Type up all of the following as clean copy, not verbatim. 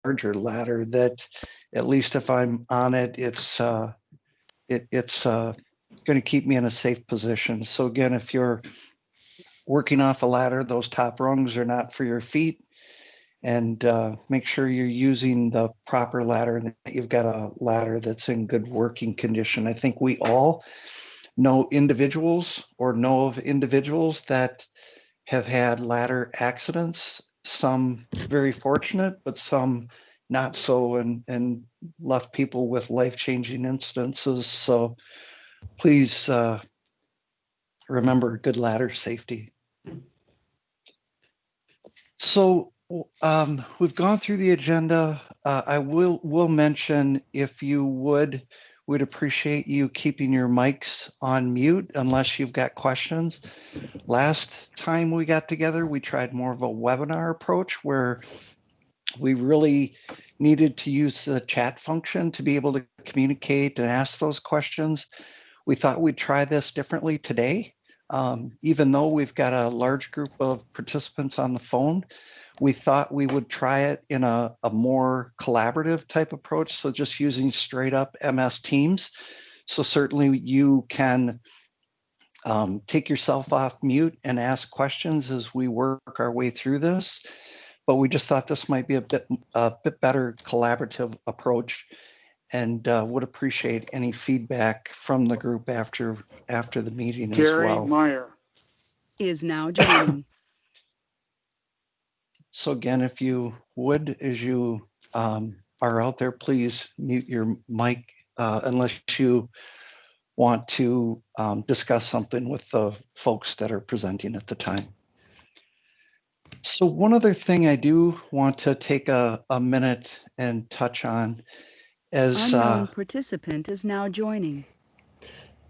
larger ladder that, at least if I'm on it, it's going to keep me in a safe position. So again, if you're working off a ladder, those top rungs are not for your feet. And make sure you're using the proper ladder and that you've got a ladder that's in good working condition. I think we all know individuals or know of individuals that have had ladder accidents, some very fortunate, but some not so, and left people with life-changing incidences. So please remember good ladder safety. So we've gone through the agenda. I will mention, if you we'd appreciate you keeping your mics on mute unless you've got questions. Last time we got together, we tried more of a webinar approach where we really needed to use the chat function to be able to communicate and ask those questions. We thought we'd try this differently today. Even though we've got a large group of participants on the phone, we thought we would try it in a more collaborative type approach. So just using straight up MS Teams. So certainly you can take yourself off mute and ask questions as we work our way through this. But we just thought this might be a bit better collaborative approach, and would appreciate any feedback from the group after the meeting as well. Gary Meyer is now joining. So again, if you would, as you are out there, please mute your mic unless you want to discuss something with the folks that are presenting at the time. So one other thing I do want to take a minute and touch on, as unknown participant is now joining.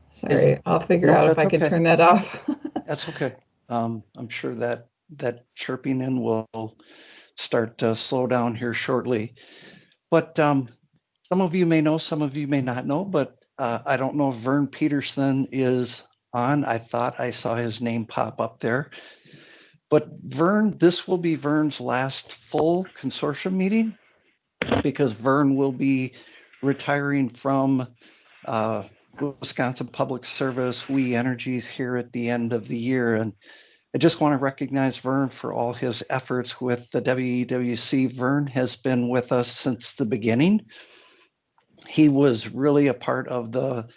Sorry, I'll figure out if I can turn that off. That's okay. I'm sure that chirping in will start to slow down here shortly. But some of you may know, some of you may not know, but I don't know if Vern Peterson is on. I thought I saw his name pop up there. But Vern, this will be Vern's last full consortium meeting, because Vern will be retiring from Wisconsin Public Service, WE Energies, here at the end of the year. And I just want to recognize Vern for all his efforts with the WEWC. Vern has been with us since the beginning. He was really a part of the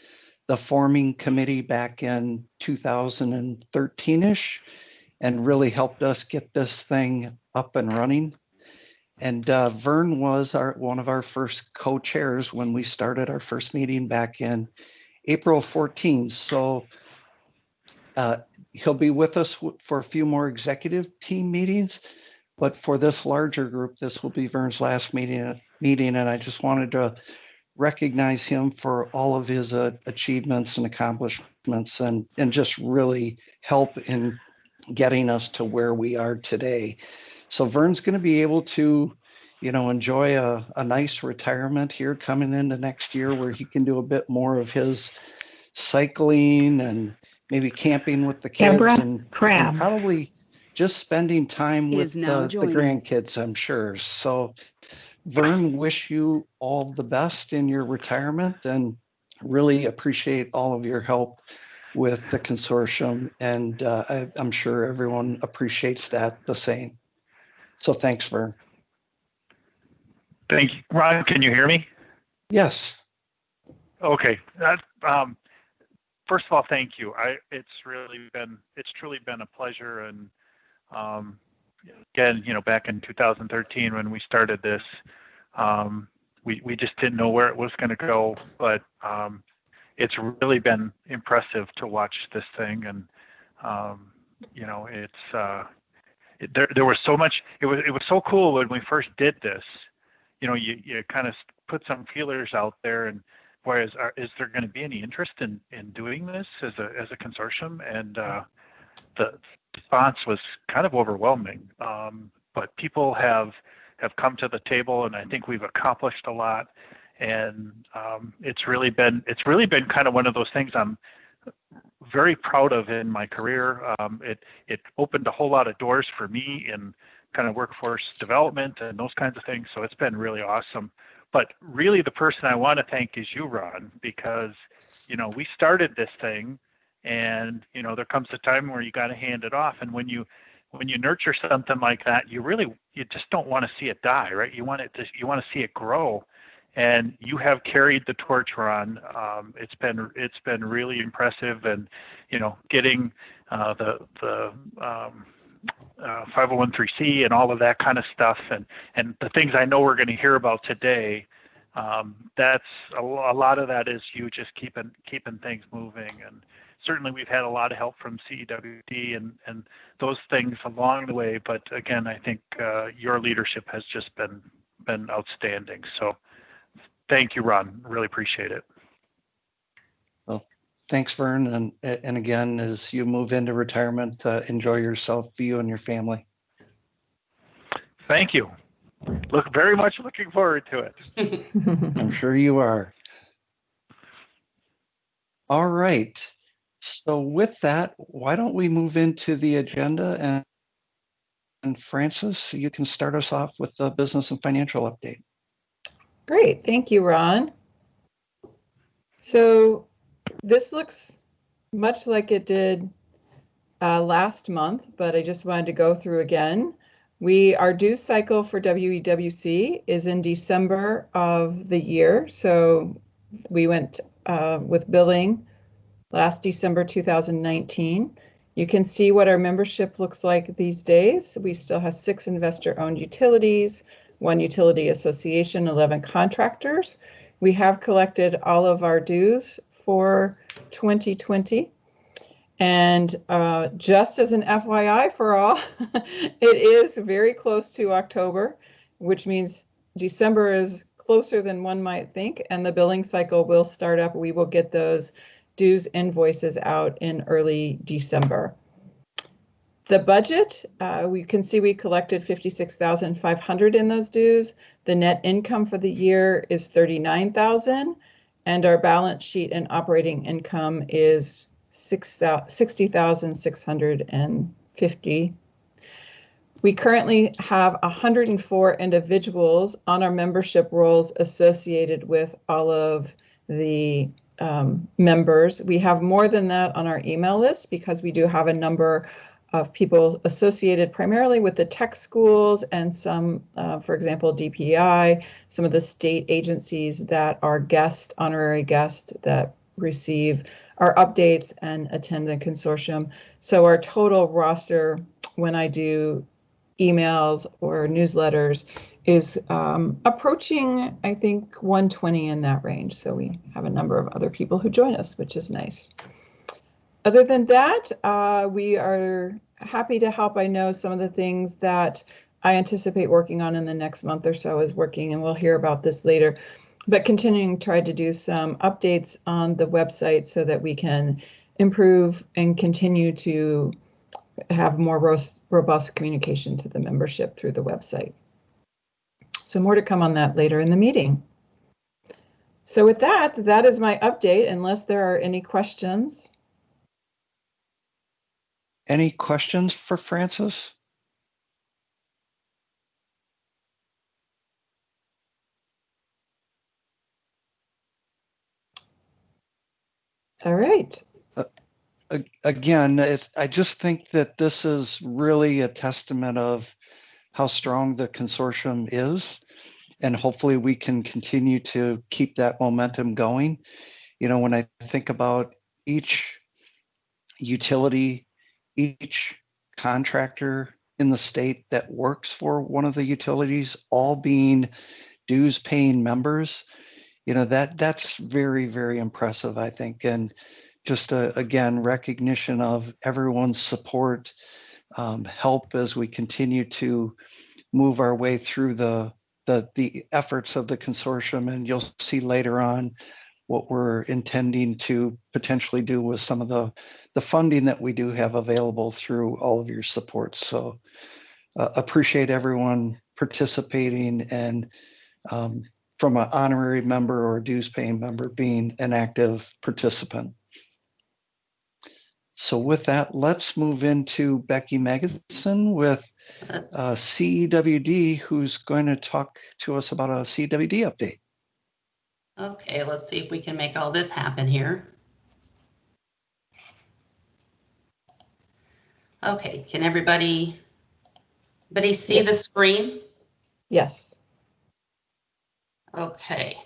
forming committee back in 2013-ish, and really helped us get this thing up and running. And Vern was one of our first co-chairs when we started our first meeting back in April 14. So he'll be with us for a few more executive team meetings, but for this larger group, this will be Vern's last meeting. And I just wanted to recognize him for all of his achievements and accomplishments, and just really help in getting us to where we are today. So Vern's going to be able to, enjoy a nice retirement here coming into next year, where he can do a bit more of his cycling and maybe camping with the kids, and probably just spending time with the grandkids, I'm sure. So Vern, wish you all the best in your retirement, and really appreciate all of your help with the consortium, and I'm sure everyone appreciates that the same. So thanks, Vern. Thank you. Ron, can you hear me? Yes. Okay. First of all, thank you. It's truly been a pleasure, and again, back in 2013 when we started this, we just didn't know where it was going to go, but it's really been impressive to watch this thing, and there was so much. It was so cool when we first did this. You kind of put some feelers out there, and boy, is there going to be any interest in doing this as a consortium? And the response was kind of overwhelming. But people have come to the table, and I think we've accomplished a lot. And it's really been kind of one of those things I'm very proud of in my career. It opened a whole lot of doors for me in kind of workforce development and those kinds of things. So it's been really awesome. But really the person I want to thank is you, Ron, because, we started this thing and, there comes a time where you got to hand it off. And when you nurture something like that, you just don't want to see it die, right? You want to see it grow. And you have carried the torch, Ron. It's been really impressive, and getting the 501(c) and all of that kind of stuff, and the things I know we're going to hear about today. That's a lot of that is you just keeping things moving, and certainly we've had a lot of help from CEWD and those things along the way. But again, I think your leadership has just been outstanding. So. Thank you, Ron. Really appreciate it. Well, thanks, Vern. And again, as you move into retirement, enjoy yourself, you and your family. Thank you. Very much looking forward to it. I'm sure you are. All right. So with that, why don't we move into the agenda, and Francis, you can start us off with the business and financial update. Great. Thank you, Ron. So this looks much like it did last month, but I just wanted to go through again. Our due cycle for WEWC is in December of the year. So we went with billing last December 2019. You can see what our membership looks like these days. We still have 6 investor-owned utilities, 1 utility association, 11 contractors. We have collected all of our dues for 2020. And just as an FYI for all, it is very close to October, which means December is closer than one might think, and the billing cycle will start up. We will get those dues invoices out in early December. The budget, we can see we collected $56,500 in those dues. The net income for the year is $39,000, and our balance sheet and operating income is $60,650. We currently have 104 individuals on our membership rolls associated with all of the members. We have more than that on our email list because we do have a number of people associated primarily with the tech schools and some, for example, DPI, some of the state agencies that are honorary guests that receive our updates and attend the consortium. So our total roster, when I do emails or newsletters, is approaching, I think, 120 in that range. So we have a number of other people who join us, which is nice. Other than that, we are happy to help. I know some of the things that I anticipate working on in the next month or so is working, and we'll hear about this later. But continuing to try to do some updates on the website so that we can improve and continue to have more robust communication to the membership through the website. So more to come on that later in the meeting. So with that, that is my update, unless there are any questions. Any questions for Francis? All right. Again, I just think that this is really a testament of how strong the consortium is, and hopefully we can continue to keep that momentum going. When I think about each utility, each contractor in the state that works for one of the utilities, all being dues paying members, that's very, very impressive, I think. And just again, recognition of everyone's support, help as we continue to move our way through the efforts of the consortium. And you'll see later on what we're intending to potentially do with some of the funding that we do have available through all of your support. So appreciate everyone participating, and from an honorary member or dues paying member being an active participant. So with that, let's move into Becky Magidson with CEWD, who's going to talk to us about a CEWD update. Okay, let's see if we can make all this happen here. Okay, can everybody see the screen? Yes. Okay.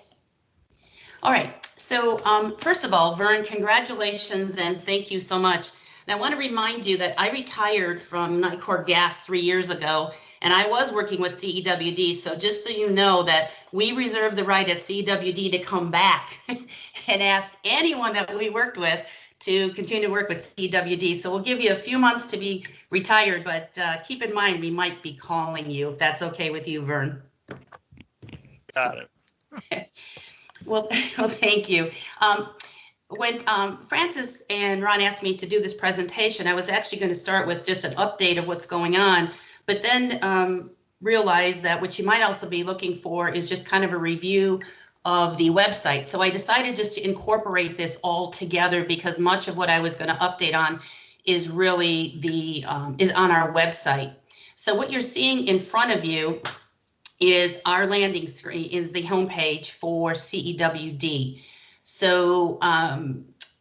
All right. So first of all, Vern, congratulations and thank you so much. And I want to remind you that I retired from Nicor Gas 3 years ago, and I was working with CEWD. So just so you know that we reserve the right at CEWD to come back and ask anyone that we worked with to continue to work with CEWD. So we'll give you a few months to be retired, but keep in mind we might be calling you if that's okay with you, Vern. Got it. Well, thank you. When Francis and Ron asked me to do this presentation, I was actually going to start with just an update of what's going on, but then realized that what you might also be looking for is just kind of a review of the website. So I decided just to incorporate this all together because much of what I was going to update on is really is on our website. So what you're seeing in front of you is our landing screen, is the homepage for CEWD. So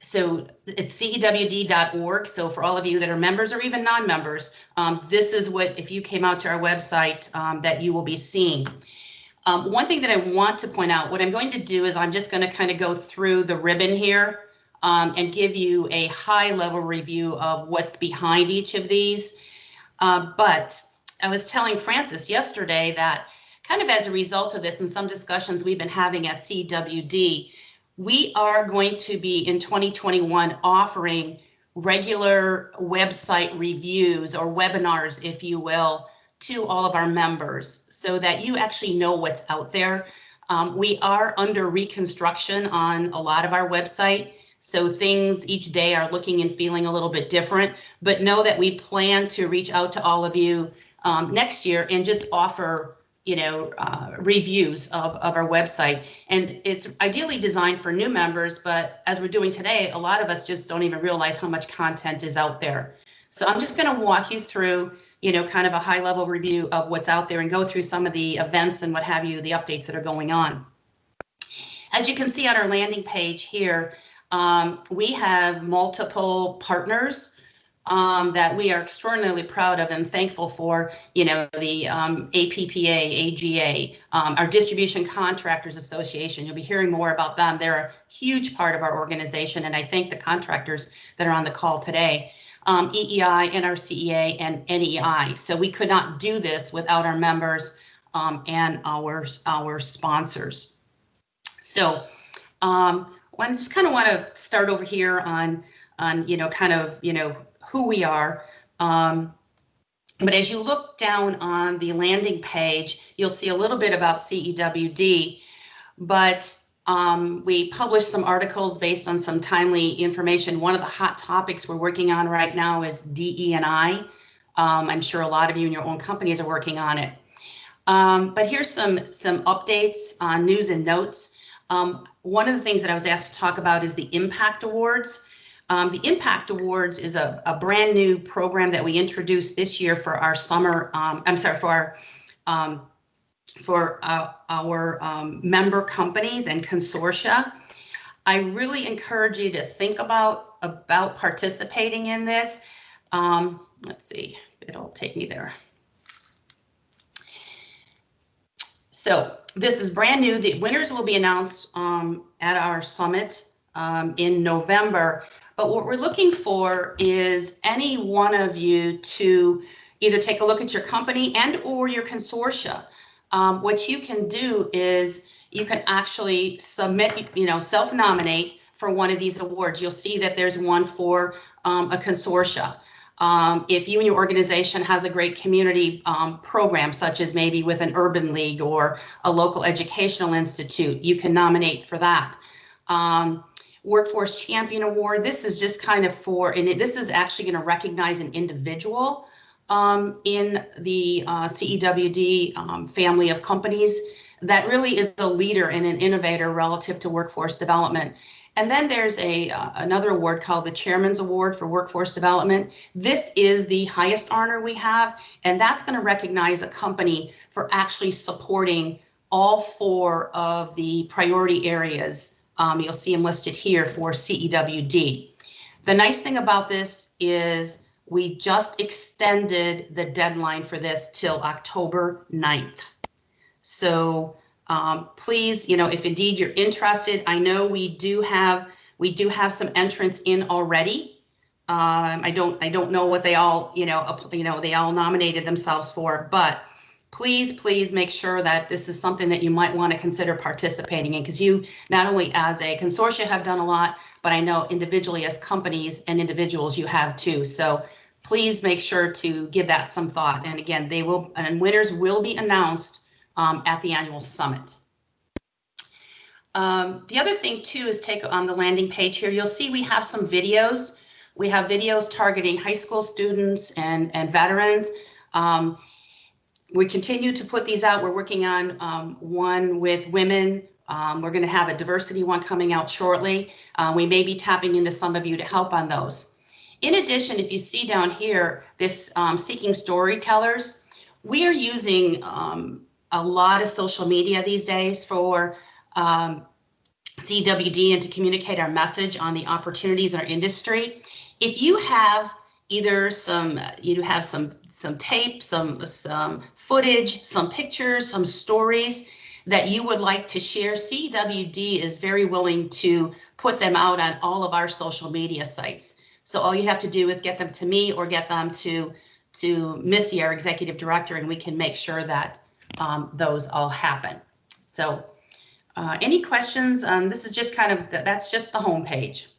so it's cewd.org. So for all of you that are members or even non-members, this is what, if you came out to our website, that you will be seeing. One thing that I want to point out, what I'm going to do is I'm just going to kind of go through the ribbon here and give you a high level review of what's behind each of these. But I was telling Francis yesterday that kind of as a result of this and some discussions we've been having at CWD, we are going to be in 2021 offering regular website reviews or webinars, if you will, to all of our members so that you actually know what's out there. We are under reconstruction on a lot of our website. So things each day are looking and feeling a little bit different, but know that we plan to reach out to all of you next year and just offer, you know, reviews of our website. And it's ideally designed for new members, but as we're doing today, a lot of us just don't even realize how much content is out there. So I'm just going to walk you through, you know, kind of a high level review of what's out there and go through some of the events and what have you, the updates that are going on. As you can see on our landing page here, we have multiple partners that we are extraordinarily proud of and thankful for, you know, the APPA, AGA, our Distribution Contractors Association. You'll be hearing more about them. They're a huge part of our organization, and I thank the contractors that are on the call today. EEI, NRCEA, and NEI. So we could not do this without our members and our sponsors. So I just kind of want to start over here on you know, kind of, you know, who we are. But as you look down on the landing page, you'll see a little bit about CEWD, but we published some articles based on some timely information. One of the hot topics we're working on right now is DE&I. I'm sure a lot of you in your own companies are working on it. But here's some updates on news and notes. One of the things that I was asked to talk about is the Impact Awards. The Impact Awards is a brand new program that we introduced this year for our summer, for our member companies and consortia. I really encourage you to think about participating in this. Let's see, it'll take me there. So this is brand new. The winners will be announced at our summit in November. But what we're looking for is any one of you to either take a look at your company and or your consortia. What you can do is you can actually submit, you know, self-nominate for one of these awards. You'll see that there's one for a consortia. If you and your organization has a great community program, such as maybe with an urban league or a local educational institute, you can nominate for that. Workforce Champion Award, this is just kind of for, and this is actually going to recognize an individual in the CEWD family of companies that really is a leader and an innovator relative to workforce development. And then there's another award called the Chairman's Award for Workforce Development. This is the highest honor we have, and that's going to recognize a company for actually supporting all 4 of the priority areas. You'll see them listed here for CEWD. The nice thing about this is we just extended the deadline for this till October 9th. So please, if indeed you're interested, I know we do have some entrants in already. I don't know what they all, they all nominated themselves for, but please make sure that this is something that you might want to consider participating in, because you not only as a consortia have done a lot, but I know individually as companies and individuals you have too. So please make sure to give that some thought. And again, winners will be announced at the annual summit. The other thing too is take on the landing page here. You'll see we have some videos. We have videos targeting high school students and veterans. We continue to put these out. We're working on one with women. We're going to have a diversity one coming out shortly. We may be tapping into some of you to help on those. In addition, if you see down here, this Seeking Storytellers, we are using a lot of social media these days for CWD and to communicate our message on the opportunities in our industry. If you have either some tape, some footage, some pictures, some stories that you would like to share, CWD is very willing to put them out on all of our social media sites. So all you have to do is get them to me or get them to Missy, our executive director, and we can make sure that those all happen. So any questions? This is just that's just the home page.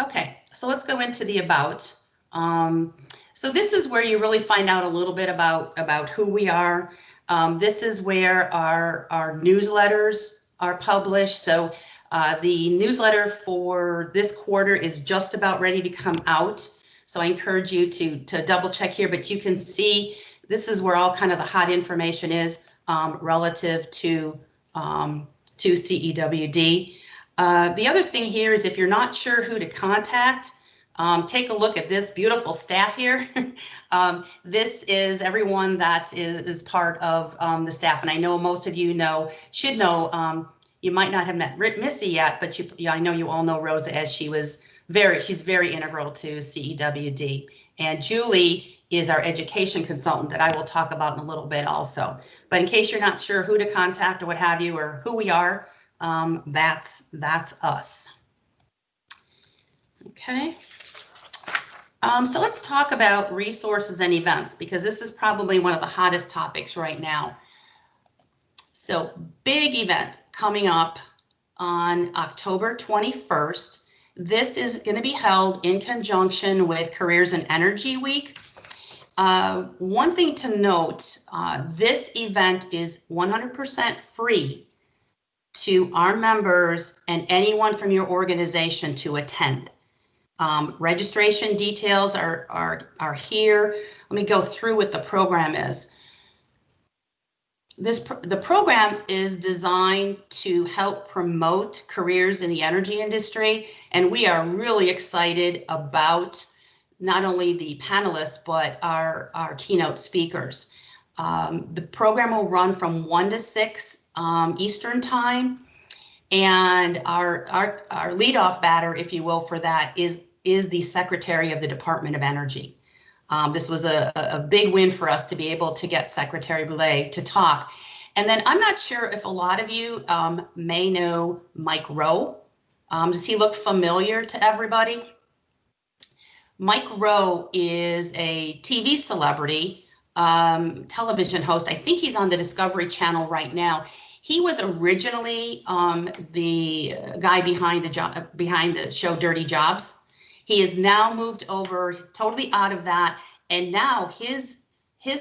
Okay, so let's go into the about. So this is where you really find out a little bit about who we are. This is where our newsletters are published. So the newsletter for this quarter is just about ready to come out. So I encourage you to double check here, but you can see this is where all kind of the hot information is relative to CEWD. The other thing here is if you're not sure who to contact, take a look at this beautiful staff here. This is everyone that is part of the staff, and I know most of you should know. You might not have met Missy yet, but I know you all know Rosa, as she's very integral to CEWD. And Julie is our education consultant that I will talk about in a little bit also. But in case you're not sure who to contact or what have you, or who we are, that's us. Okay. So let's talk about resources and events, because this is probably one of the hottest topics right now. So big event coming up on October 21st. This is going to be held in conjunction with Careers in Energy Week. One thing to note, this event is 100% free to our members and anyone from your organization to attend. Registration details are here. Let me go through what the program is. The program is designed to help promote careers in the energy industry, and we are really excited about not only the panelists, but our keynote speakers. The program will run from 1 to 6 Eastern time, and our leadoff batter, if you will, for that is the Secretary of the Department of Energy. This was a big win for us to be able to get Secretary Boulay to talk. And then I'm not sure if a lot of you may know Mike Rowe. Does he look familiar to everybody? Mike Rowe is a TV celebrity, television host. I think he's on the Discovery Channel right now. He was originally the guy behind the show Dirty Jobs. He has now moved over, totally out of that, and now his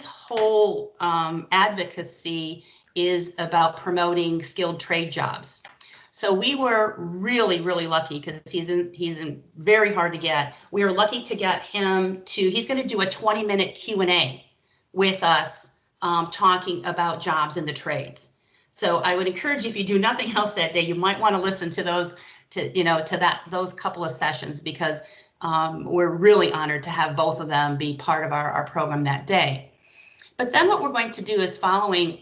whole advocacy is about promoting skilled trade jobs. So we were really, really lucky, because he's in very hard to get. We were lucky to get him he's going to do a 20-minute Q&A with us, talking about jobs in the trades. So I would encourage you, if you do nothing else that day, you might want to listen to those, those couple of sessions, because we're really honored to have both of them be part of our program that day. But then what we're going to do is, following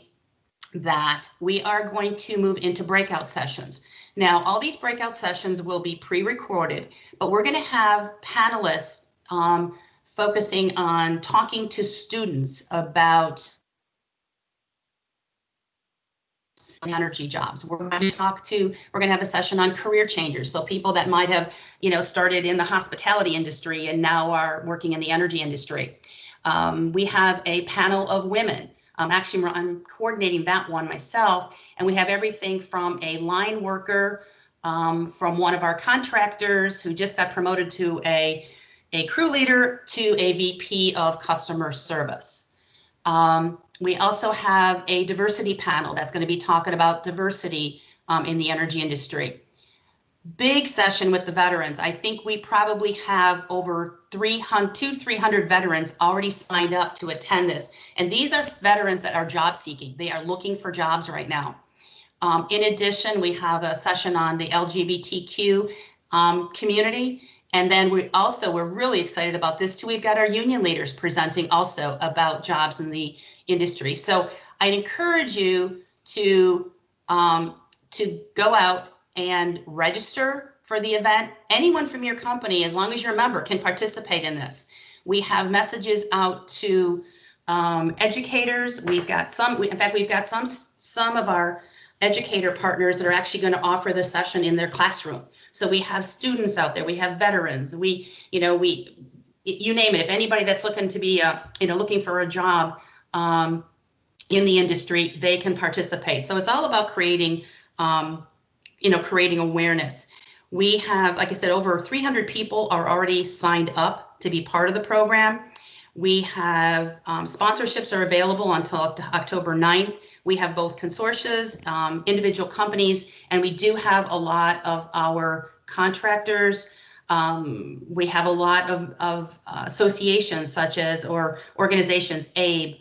that, we are going to move into breakout sessions. Now, all these breakout sessions will be pre-recorded, but we're going to have panelists focusing on talking to students about energy jobs. We're going to have a session on career changers. So people that might have, started in the hospitality industry and now are working in the energy industry. We have a panel of women. Actually, I'm coordinating that one myself, and we have everything from a line worker, from one of our contractors who just got promoted to a crew leader, to a VP of customer service. We also have a diversity panel that's going to be talking about diversity in the energy industry. Big session with the veterans. I think we probably have over 300 veterans already signed up to attend this. And these are veterans that are job seeking. They are looking for jobs right now. In addition, we have a session on the LGBTQ community. And then we're really excited about this too. We've got our union leaders presenting also about jobs in the industry. So I'd encourage you to go out and register for the event. Anyone from your company, as long as you're a member, can participate in this. We have messages out to educators. We've got some of our educator partners that are actually going to offer the session in their classroom. So we have students out there, we have veterans, you name it. If anybody that's looking to be, looking for a job in the industry, they can participate. So it's all about creating awareness. We have, like I said, over 300 people are already signed up to be part of the program. We have sponsorships are available until October 9th. We have both consortiums, individual companies, and we do have a lot of our contractors. We have a lot of associations or organizations, ABE,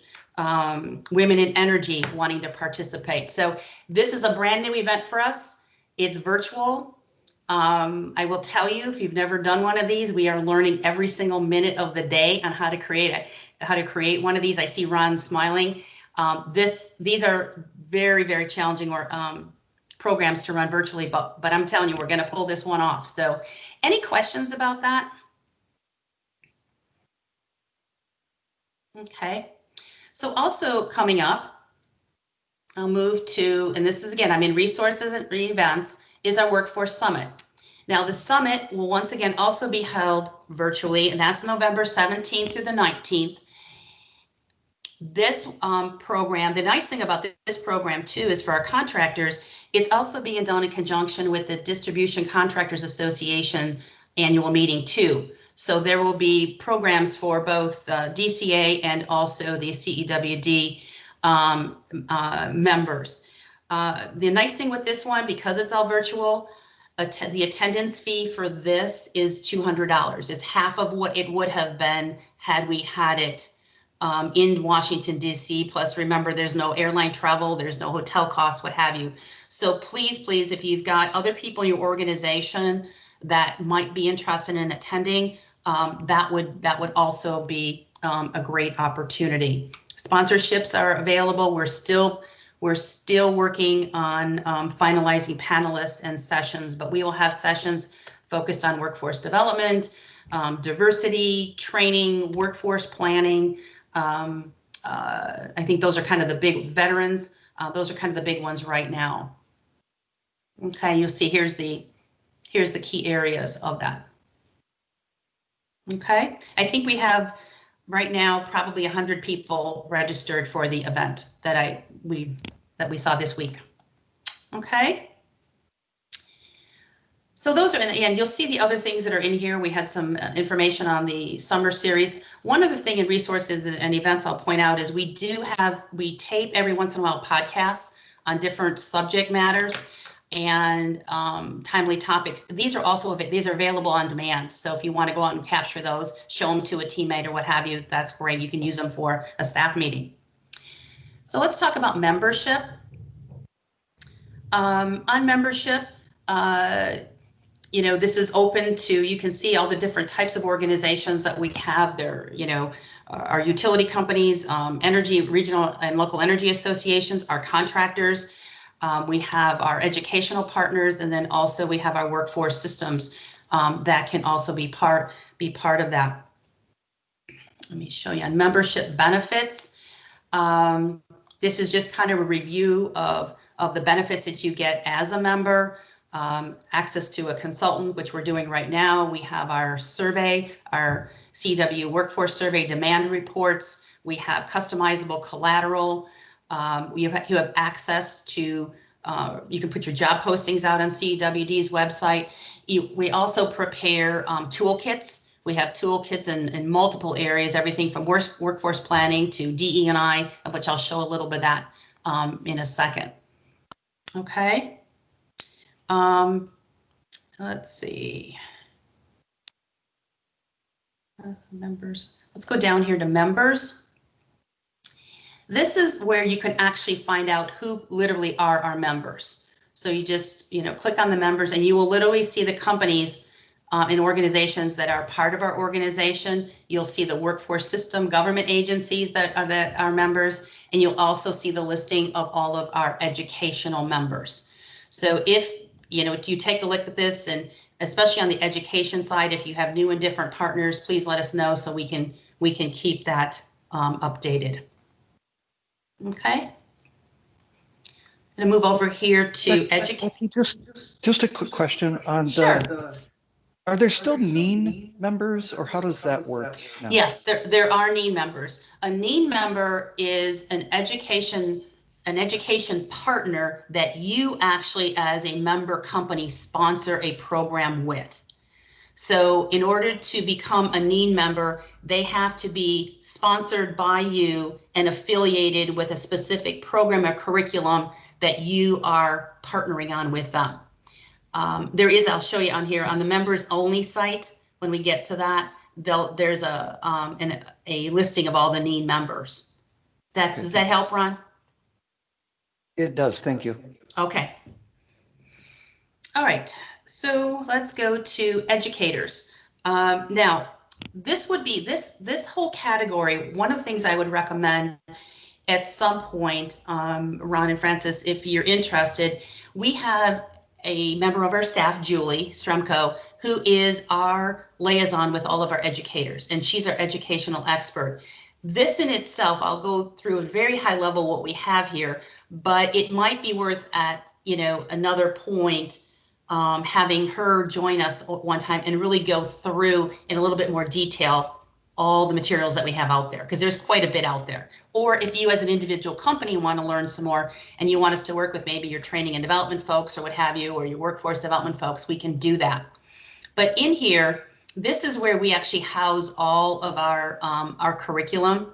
Women in Energy, wanting to participate. So this is a brand new event for us. It's virtual. I will tell you, if you've never done one of these, we are learning every single minute of the day on how to create one of these. I see Ron smiling. These are very, very challenging programs to run virtually, but I'm telling you, we're going to pull this one off. So any questions about that? Okay. So also coming up, I'll move to, and this is again, I'm in resources and events, is our Workforce Summit. Now the summit will once again also be held virtually, and that's November 17th through the 19th. This program, the nice thing about this program too is for our contractors, it's also being done in conjunction with the Distribution Contractors Association annual meeting too. So there will be programs for both DCA and also the CEWD members. The nice thing with this one, because it's all virtual, the attendance fee for this is $200. It's half of what it would have been had we had it in Washington, D.C. Plus, remember, there's no airline travel, there's no hotel costs, what have you. So please, if you've got other people in your organization that might be interested in attending, that would also be a great opportunity. Sponsorships are available. We're still working on finalizing panelists and sessions, but we will have sessions focused on workforce development, diversity, training, workforce planning. I think those are kind of the big veterans. Those are kind of the big ones right now. Okay, you'll see here's the key areas of that. Okay, I think we have right now probably 100 people registered for the event that we saw this week. Okay. So those are, and you'll see the other things that are in here. We had some information on the summer series. One other thing in resources and events I'll point out is we tape every once in a while podcasts on different subject matters and timely topics. These are available on demand. So if you want to go out and capture those, show them to a teammate or what have you, that's great. You can use them for a staff meeting. So let's talk about membership. On membership, you know, this is open to, you can see all the different types of organizations that we have there, you know, our utility companies, energy, regional and local energy associations, our contractors. We have our educational partners, and then also we have our workforce systems that can also be part of that. Let me show you on membership benefits. This is just kind of a review of the benefits that you get as a member. Access to a consultant, which we're doing right now. We have our survey, our CW workforce survey demand reports. We have customizable collateral. You have access to, you can put your job postings out on CWD's website. We also prepare toolkits. We have toolkits in multiple areas, everything from workforce planning to DE&I, of which I'll show a little bit of that in a second. Okay. Let's see. Members. Let's go down here to members. This is where you can actually find out who literally are our members. So you just, you know, click on the members and you will literally see the companies and organizations that are part of our organization. You'll see the workforce system, government agencies that are members, and you'll also see the listing of all of our educational members. So if you know, you take a look at this, and especially on the education side, if you have new and different partners, please let us know so we can keep that updated. Okay. I'm gonna move over here to educate. Just a quick question on Sure. Are there still NEEN members, or how does that work now? Yes, there are NEEN members. A NEEN member is an education partner that you actually, as a member company, sponsor a program with. So in order to become a NEEN member, they have to be sponsored by you and affiliated with a specific program or curriculum that you are partnering on with them. There is, I'll show you on here, on the members only site, when we get to that, there's a listing of all the NEEN members. Does that help, Ron? It does, thank you. Okay. All right, so let's go to educators. Now, this would be, this whole category, one of the things I would recommend at some point, Ron and Francis, if you're interested, we have a member of our staff, Julie Stremko, who is our liaison with all of our educators, and she's our educational expert. This in itself, I'll go through a very high level what we have here, but it might be worth at, you know, another point having her join us one time and really go through in a little bit more detail all the materials that we have out there, because there's quite a bit out there. Or if you as an individual company want to learn some more and you want us to work with maybe your training and development folks or what have you, or your workforce development folks, we can do that. But in here, this is where we actually house all of our curriculum.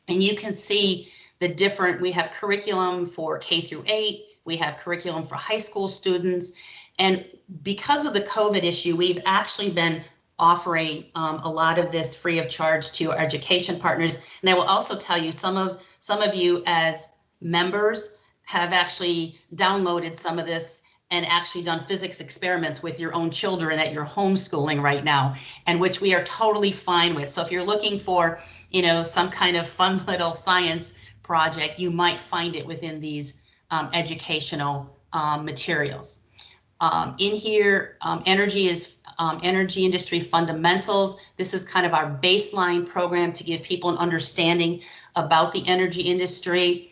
And you can see the different, we have curriculum for K through 8, we have curriculum for high school students. And because of the COVID issue, we've actually been offering a lot of this free of charge to our education partners. And I will also tell you, some of you as members have actually downloaded some of this and actually done physics experiments with your own children that you're homeschooling right now, and which we are totally fine with. So if you're looking for, you know, some kind of fun little science project, you might find it within these educational materials. In here, energy is energy industry fundamentals. This is kind of our baseline program to give people an understanding about the energy industry.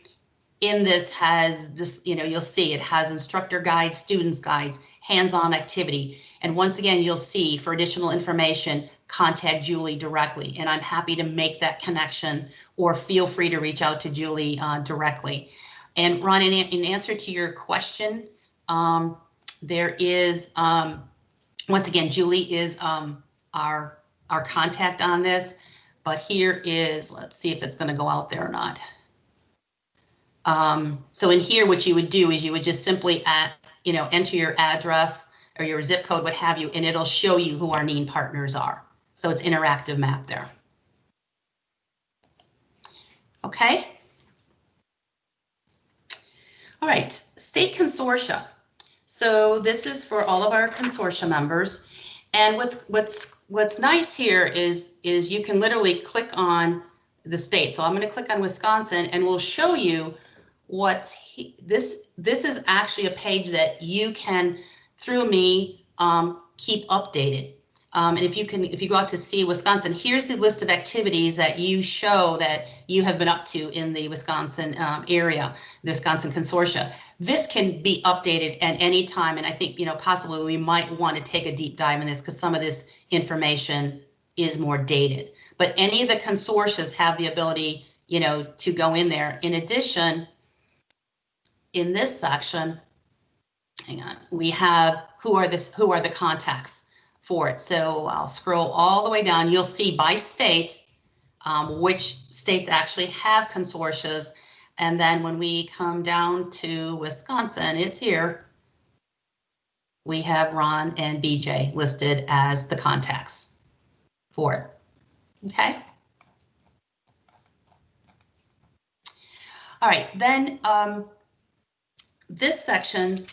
In this has just, you know, you'll see it has instructor guides, students guides, hands-on activity. And once again, you'll see for additional information, contact Julie directly. And I'm happy to make that connection, or feel free to reach out to Julie directly. And Ron, in answer to your question, there is, once again, Julie is our contact on this, but here is, let's see if it's going to go out there or not. So in here, what you would do is you would just simply enter your address or your zip code, what have you, and it'll show you who our NEEN partners are. So it's interactive map there. Okay. All right, state consortia. So this is for all of our consortia members. And what's nice here is you can literally click on the state. So I'm going to click on Wisconsin, and we'll show you this. This is actually a page that you can, through me, keep updated. And if you go out to see Wisconsin, here's the list of activities that you show that you have been up to in the Wisconsin area, the Wisconsin Consortia. This can be updated at any time, and I think, possibly we might want to take a deep dive in this because some of this information is more dated. But any of the consortias have the ability, to go in there. In addition, in this section, hang on, we have who are the contacts for it. So I'll scroll all the way down. You'll see by state which states actually have consortias. And then when we come down to Wisconsin, it's here. We have Ron and BJ listed as the contacts for it. Okay. All right, then this section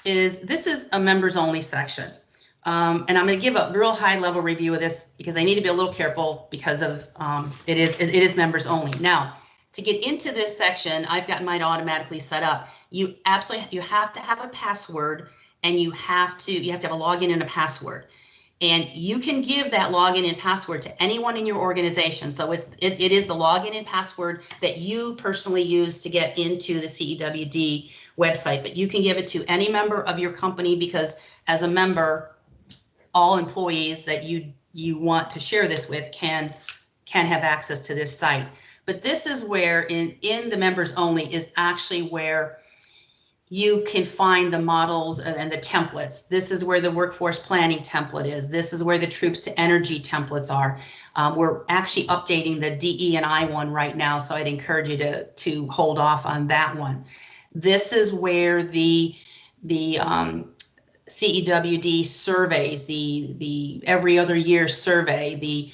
this is a members only section. And I'm going to give a real high level review of this because I need to be a little careful because of it is members only. Now, to get into this section, I've got mine automatically set up. You have to have a password, and you have to have a login and a password. And you can give that login and password to anyone in your organization. So it is the login and password that you personally use to get into the CEWD website, but you can give it to any member of your company because as a member, all employees that you want to share this with can have access to this site. But this is where in the members only is actually where you can find the models and the templates. This is where the workforce planning template is. This is where the troops to energy templates are. We're actually updating the DE&I one right now, so I'd encourage you to hold off on that one. This is where the CEWD surveys, the every other year survey, the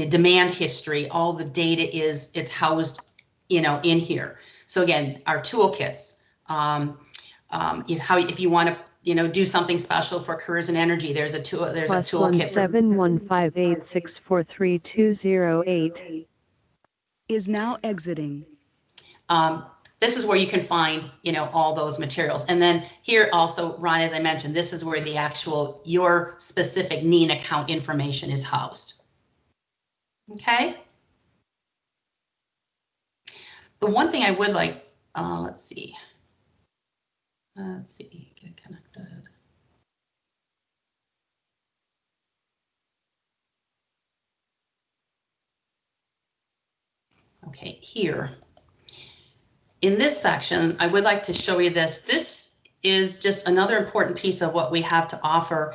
demand history, all the data it's housed, in here. So again, our toolkits, if you want to, do something special for careers and energy, there's a toolkit. 17158643208 Is now exiting. This is where you can find, all those materials. And then here also, Ron, as I mentioned, this is where the your specific NEAN account information is housed. Okay. The one thing I would like, let's see, get connected. Okay, here. In this section, I would like to show you this. This is just another important piece of what we have to offer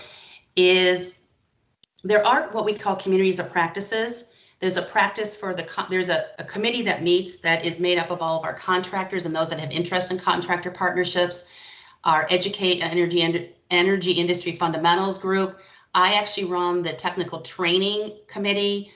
is there are what we call communities of practices. There's a practice for there's a committee that meets that is made up of all of our contractors and those that have interest in contractor partnerships, our Educate Energy Industry Fundamentals group. I actually run the technical training committee.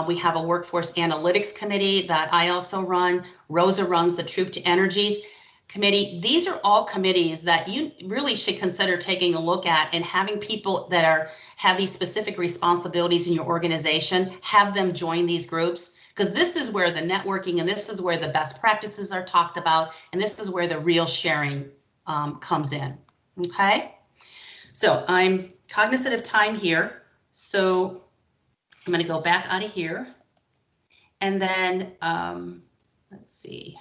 We have a workforce analytics committee that I also run. Rosa runs the Troop to Energies committee. These are all committees that you really should consider taking a look at and having people that have these specific responsibilities in your organization, have them join these groups, because this is where the networking and this is where the best practices are talked about, and this is where the real sharing comes in. Okay, so I'm cognizant of time here, so I'm going to go back out of here, and then let's see,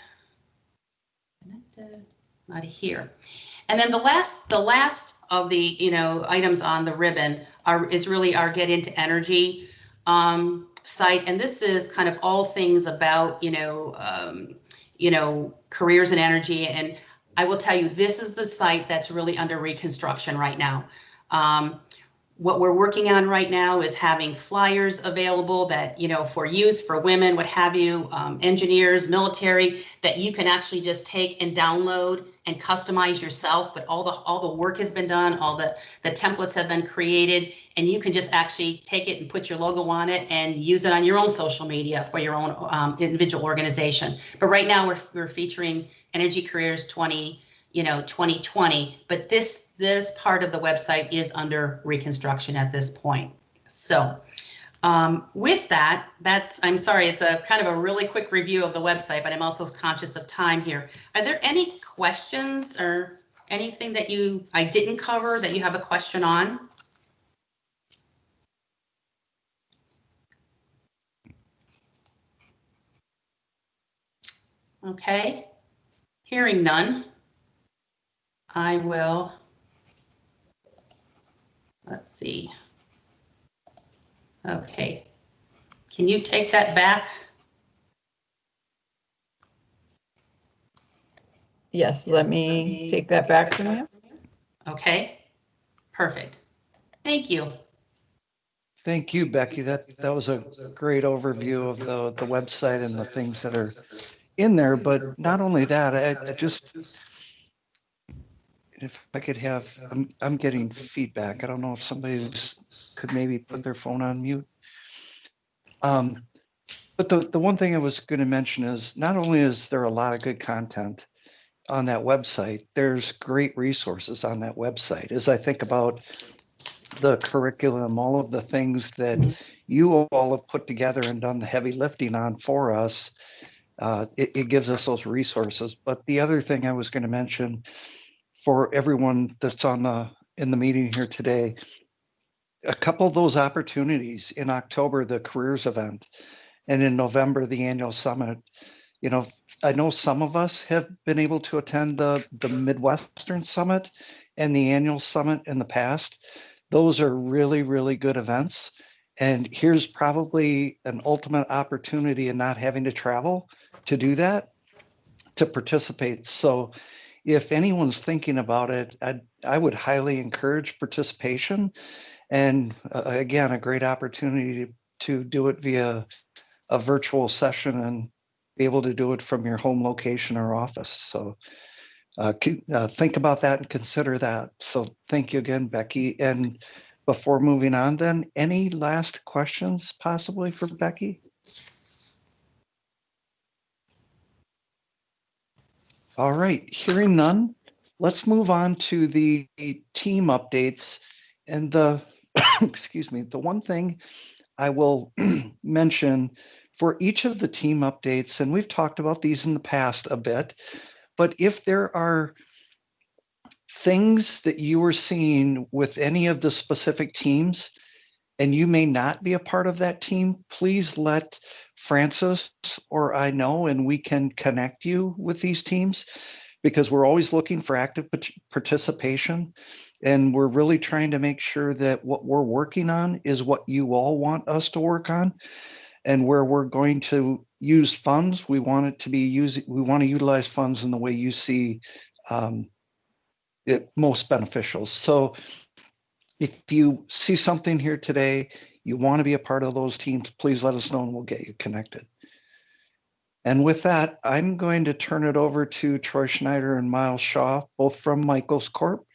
out of here, and then the last of the items on the ribbon is really our Get Into Energy site, and this is kind of all things about careers in energy. And I will tell you, this is the site that's really under reconstruction right now. what we're working on right now is having flyers available that, for youth, for women, what have you, engineers, military, that you can actually just take and download and customize yourself. But all the work has been done, all the templates have been created, and you can just actually take it and put your logo on it and use it on your own social media for your own individual organization. But right now we're featuring Energy Careers 2020, but this part of the website is under reconstruction at this point. So with that, I'm sorry, it's a kind of a really quick review of the website, but I'm also conscious of time here. Are there any questions or anything that I didn't cover that you have a question on? Okay, hearing none. I will, let's see. Okay, can you take that back? Yes, let me take that back from you. Okay, perfect. Thank you. Thank you, Becky. That was a great overview of the website and the things that are in there. But not only that, I just, if I could have, I'm getting feedback. I don't know if somebody could maybe put their phone on mute. But the one thing I was going to mention is not only is there a lot of good content on that website, there's great resources on that website. As I think about the curriculum, all of the things that you all have put together and done the heavy lifting on for us, it gives us those resources. But the other thing I was going to mention for everyone that's in the meeting here today, a couple of those opportunities in October, the careers event, and in November, the annual summit. I know some of us have been able to attend the Midwestern Summit and the annual summit in the past. Those are really, really good events. And here's probably an ultimate opportunity in not having to travel to do that, to participate. So if anyone's thinking about it, I would highly encourage participation. And again, a great opportunity to do it via a virtual session and be able to do it from your home location or office. So think about that and consider that. So thank you again, Becky. And before moving on then, any last questions possibly for Becky? All right, hearing none, let's move on to the team updates. And the, excuse me, the one thing I will mention for each of the team updates, and we've talked about these in the past a bit, but if there are things that you are seeing with any of the specific teams and you may not be a part of that team, please let Francis or I know, and we can connect you with these teams, because we're always looking for active participation. And we're really trying to make sure that what we're working on is what you all want us to work on. And where we're going to use funds, we want to utilize funds in the way you see it most beneficial. So if you see something here today, you want to be a part of those teams, please let us know and we'll get you connected. And with that, I'm going to turn it over to Troy Schneider and Miles Shaw, both from Michaels Corp,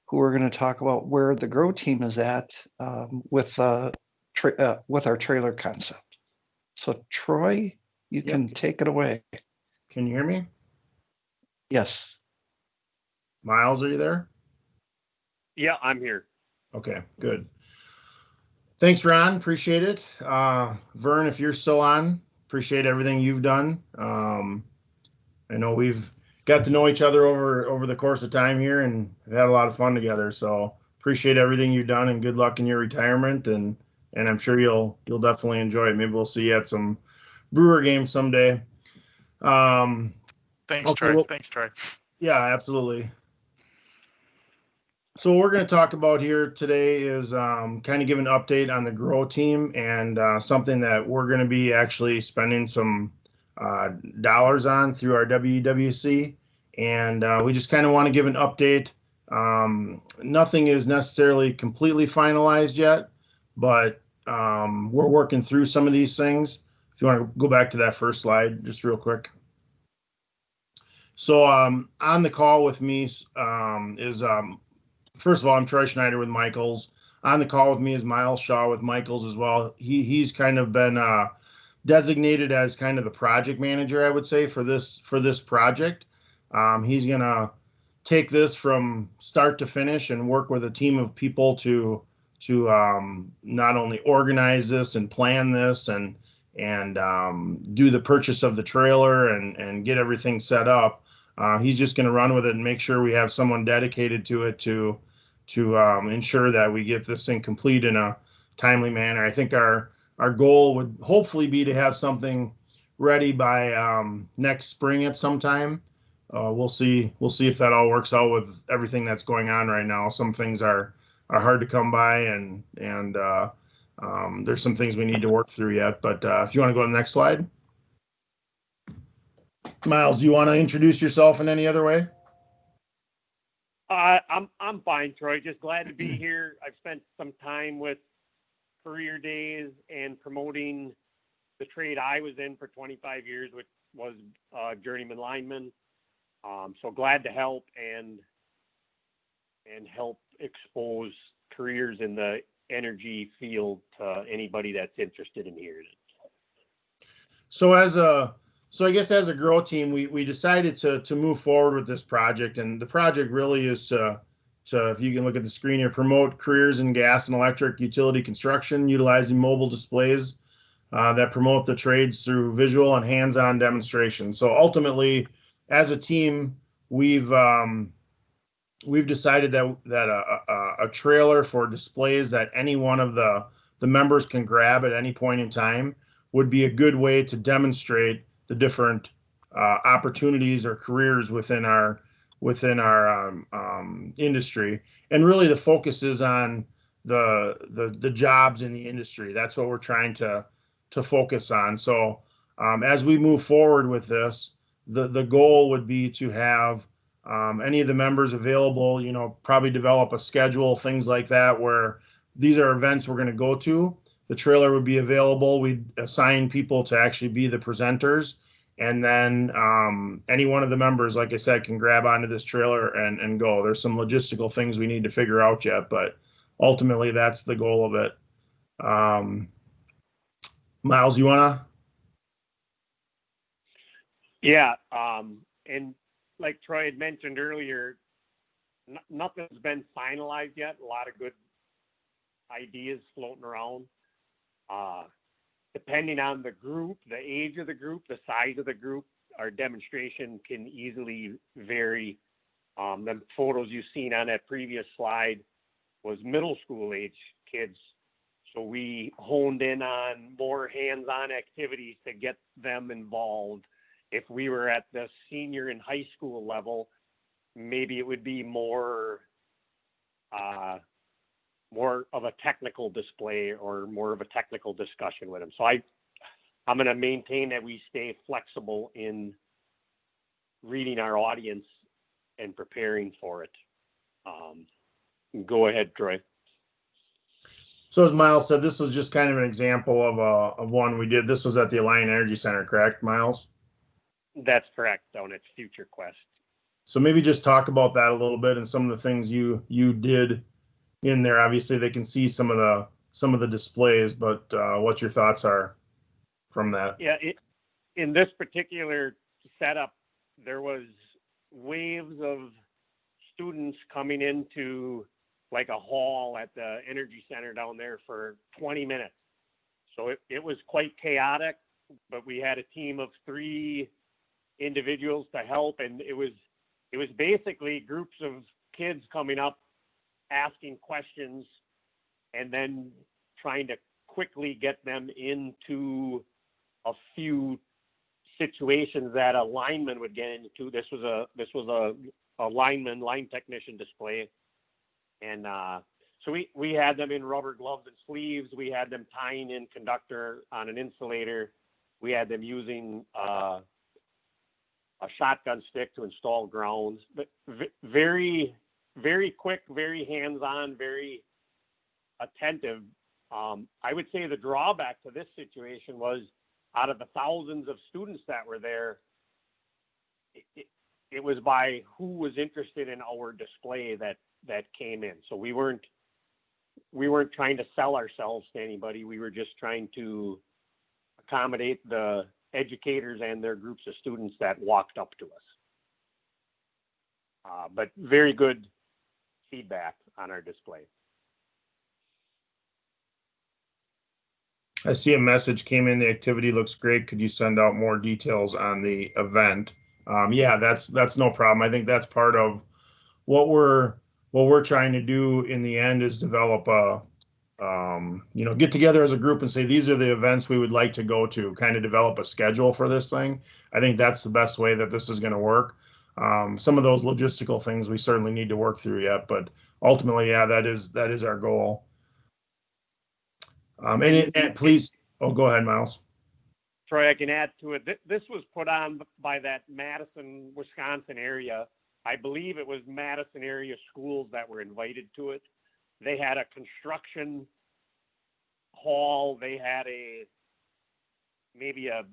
who are going to talk about where the Grow team is at with our trailer concept. So Troy, you can take it away. Can you hear me? Yes. Miles, are you there? Yeah, I'm here. Okay, good. Thanks, Ron. Appreciate it. Vern, if you're still on, appreciate everything you've done. I know we've got to know each other over the course of time here and have had a lot of fun together. So appreciate everything you've done and good luck in your retirement. And I'm sure you'll definitely enjoy it. Maybe we'll see you at some Brewer games someday. Thanks, okay, Troy. well, Thanks, Troy. Yeah, absolutely. So what we're going to talk about here today is kind of give an update on the Grow team and something that we're going to be actually spending some dollars on through our WEWC. And we just kind of want to give an update Nothing is necessarily completely finalized yet, but we're working through some of these things. If you want to go back to that first slide, just real quick. So on the call with me is first of all, I'm Troy Schneider with Michaels. On the call with me is Miles Shaw with Michaels as well. He's kind of been designated as kind of the project manager, I would say, for this project. He's gonna take this from start to finish and work with a team of people to not only organize this and plan this and do the purchase of the trailer and get everything set up. He's just going to run with it and make sure we have someone dedicated to it to ensure that we get this thing complete in a timely manner. I think our goal would hopefully be to have something ready by next spring at some time. We'll see if that all works out with everything that's going on right now. Some things are hard to come by, and there's some things we need to work through yet. But if you want to go to the next slide. Miles, do you want to introduce yourself in any other way? I'm fine, Troy. Just glad to be here. I've spent some time with career days and promoting the trade I was in for 25 years, which was journeyman lineman. So glad to help and help expose careers in the energy field to anybody that's interested in hearing it. So I guess as a grow team, we decided to move forward with this project, and the project really is to if you can look at the screen here, promote careers in gas and electric utility construction, utilizing mobile displays that promote the trades through visual and hands-on demonstration. So ultimately, as a team, we've decided that a trailer for displays that any one of the members can grab at any point in time would be a good way to demonstrate the different opportunities or careers within our industry. And really the focus is on the jobs in the industry. That's what we're trying to focus on. So as we move forward with this, the goal would be to have any of the members available, probably develop a schedule, things like that, where these are events we're going to go to. The trailer would be available. We'd assign people to actually be the presenters. And then any one of the members, like I said, can grab onto this trailer and go. There's some logistical things we need to figure out yet, but ultimately that's the goal of it. Miles, you want to? Yeah. And like Troy had mentioned earlier, nothing's been finalized yet. A lot of good ideas floating around. Depending on the group, the age of the group, the size of the group, our demonstration can easily vary. The photos you've seen on that previous slide was middle school age kids. So we honed in on more hands-on activities to get them involved. If we were at the senior and high school level, maybe it would be more of a technical display or more of a technical discussion with them. So I'm going to maintain that we stay flexible in reading our audience and preparing for it. Go ahead, Troy. So as Miles said, this was just kind of an example of one we did. This was at the Alliant Energy Center, correct, Miles? That's correct, down at Future Quest. So maybe just talk about that a little bit and some of the things you did in there. Obviously, they can see some of the displays, but what your thoughts are from that? Yeah, in this particular setup, there was waves of students coming into like a hall at the energy center down there for 20 minutes. So it was quite chaotic, but we had a team of 3 individuals to help, and it was basically groups of kids coming up, asking questions, and then trying to quickly get them into a few situations that a lineman would get into. This was a line technician display, and so we had them in rubber gloves and sleeves. We had them tying in conductor on an insulator. We had them using a shotgun stick to install grounds, but very very quick, very hands-on, very attentive. I would say the drawback to this situation was, out of the thousands of students that were there, it was by who was interested in our display that came in. So we weren't trying to sell ourselves to anybody. We were just trying to accommodate the educators and their groups of students that walked up to us. But very good feedback on our display. I see a message came in. The activity looks great. Could you send out more details on the event? Yeah, that's no problem. I think that's part of what we're trying to do in the end, is develop a get together as a group and say, these are the events we would like to go to, kind of develop a schedule for this thing. I think that's the best way that this is going to work. Some of those logistical things we certainly need to work through yet, but ultimately, yeah, that is our goal. And please, go ahead, Miles. Troy, I can add to it. This was put on by that Madison, Wisconsin area. I believe it was Madison area schools that were invited to it. They had a construction hall. They had maybe a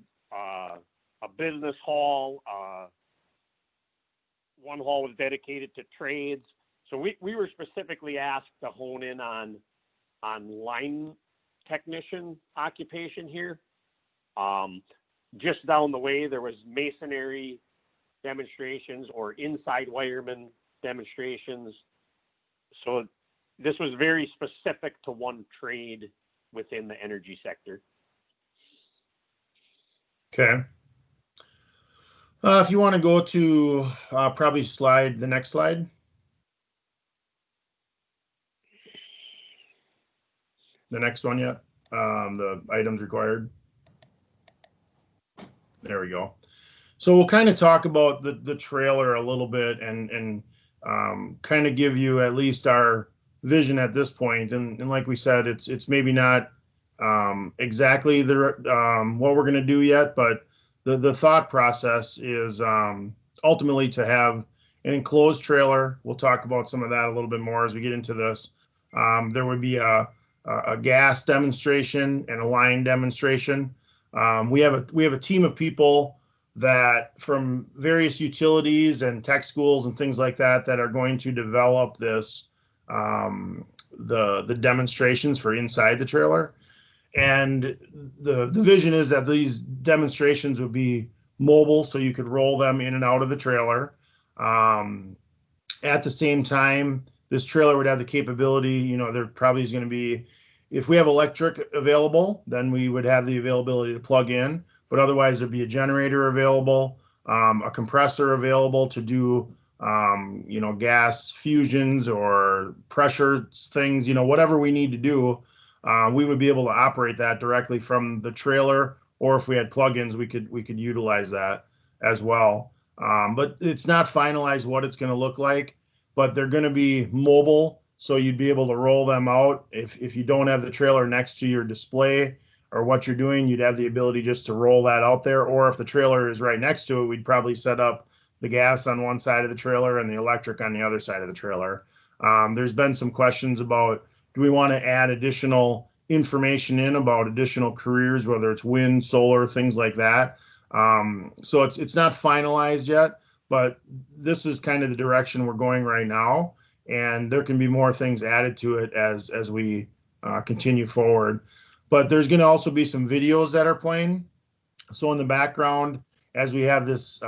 business hall. One hall was dedicated to trades. So we were specifically asked to hone in on line technician occupation here. Just down the way, there was masonry demonstrations or inside wireman demonstrations. So this was very specific to one trade within the energy sector. Okay. If you want to go to probably the next slide. The next one yet? The items required. There we go. So we'll kind of talk about the trailer a little bit and kind of give you at least our vision at this point. And like we said, it's maybe not exactly what we're going to do yet, but the thought process is ultimately to have an enclosed trailer. We'll talk about some of that a little bit more as we get into this. There would be a gas demonstration and a line demonstration. We have a team of people that from various utilities and tech schools and things like that are going to develop this the demonstrations for inside the trailer. And the vision is that these demonstrations would be mobile, so you could roll them in and out of the trailer. At the same time, this trailer would have the capability, there probably is going to be, if we have electric available, then we would have the availability to plug in, but otherwise there'd be a generator available, a compressor available to do, gas fusions or pressure things, whatever we need to do. We would be able to operate that directly from the trailer, or if we had plugins, we could utilize that as well. But it's not finalized what it's going to look like, but they're going to be mobile, so you'd be able to roll them out. If you don't have the trailer next to your display or what you're doing, you'd have the ability just to roll that out there. Or if the trailer is right next to it, we'd probably set up the gas on one side of the trailer and the electric on the other side of the trailer. There's been some questions about, do we want to add additional information in about additional careers, whether it's wind, solar, things like that. So it's not finalized yet, but this is kind of the direction we're going right now. And there can be more things added to it as we continue forward. But there's going to also be some videos that are playing. So in the background, as we have this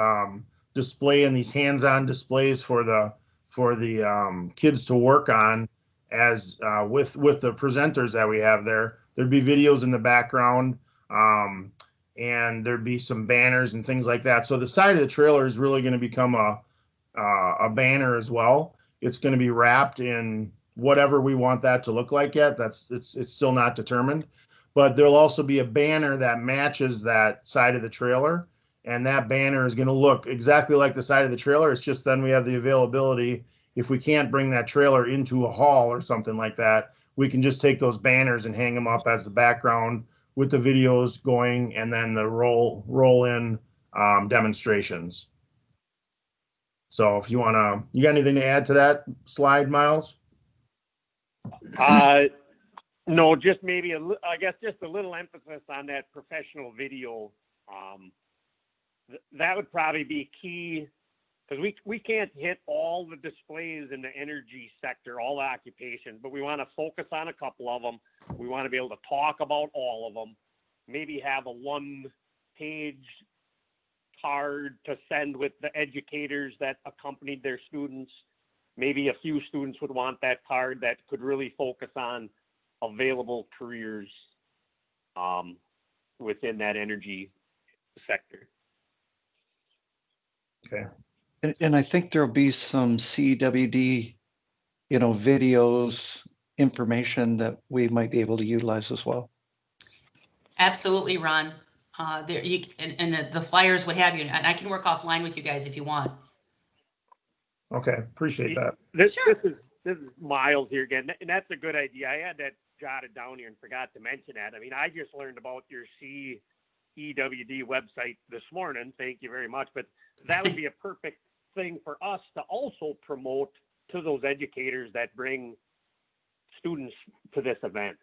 display and these hands-on displays for the kids to work on, as with the presenters that we have there'd be videos in the background, and there'd be some banners and things like that. So the side of the trailer is really going to become a banner as well. It's going to be wrapped in whatever we want that to look like yet. It's still not determined, but there'll also be a banner that matches that side of the trailer, and that banner is going to look exactly like the side of the trailer. It's just then we have the availability. If we can't bring that trailer into a hall or something like that, we can just take those banners and hang them up as the background with the videos going, and then the roll in demonstrations. So if you got anything to add to that slide, Miles? No, just maybe I guess just a little emphasis on that professional video. That would probably be key, because we can't hit all the displays in the energy sector, all the occupations, but we want to focus on a couple of them. We want to be able to talk about all of them, maybe have a one-page card to send with the educators that accompanied their students. Maybe a few students would want that card that could really focus on available careers within that energy sector. Okay. And I think there'll be some CWD, videos, information that we might be able to utilize as well. Absolutely, Ron. There you and the flyers, what have you, and I can work offline with you guys if you want. Okay, appreciate that. This is Miles here again, and that's a good idea. I had that jotted down here and forgot to mention that. I mean, I just learned about your CEWD website this morning. Thank you very much. But that would be a perfect thing for us to also promote to those educators that bring students to this event.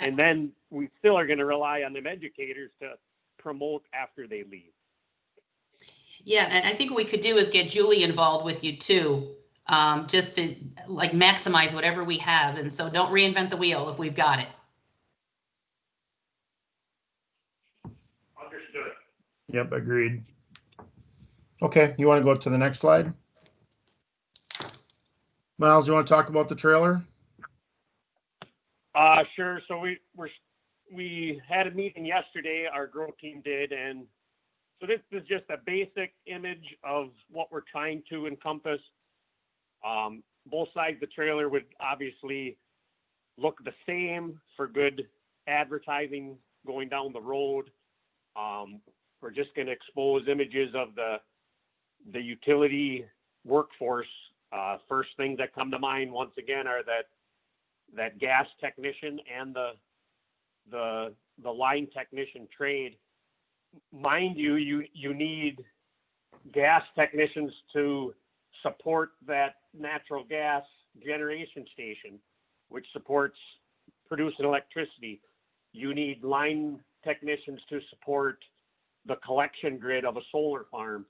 And then we still are going to rely on them educators to promote after they leave. Yeah, and I think what we could do is get Julie involved with you too, just to like maximize whatever we have. And so don't reinvent the wheel if we've got it. Understood. Yep, agreed. Okay, you want to go to the next slide? Miles, you want to talk about the trailer? Sure. So we had a meeting yesterday, our growth team did, and so this is just a basic image of what we're trying to encompass. Both sides of the trailer would obviously look the same for good advertising going down the road. We're just going to expose images of the utility workforce. First things that come to mind once again are that gas technician and the line technician trade. Mind you, you need gas technicians to support that natural gas generation station, which supports producing electricity. You need line technicians to support the collection grid of a solar farm,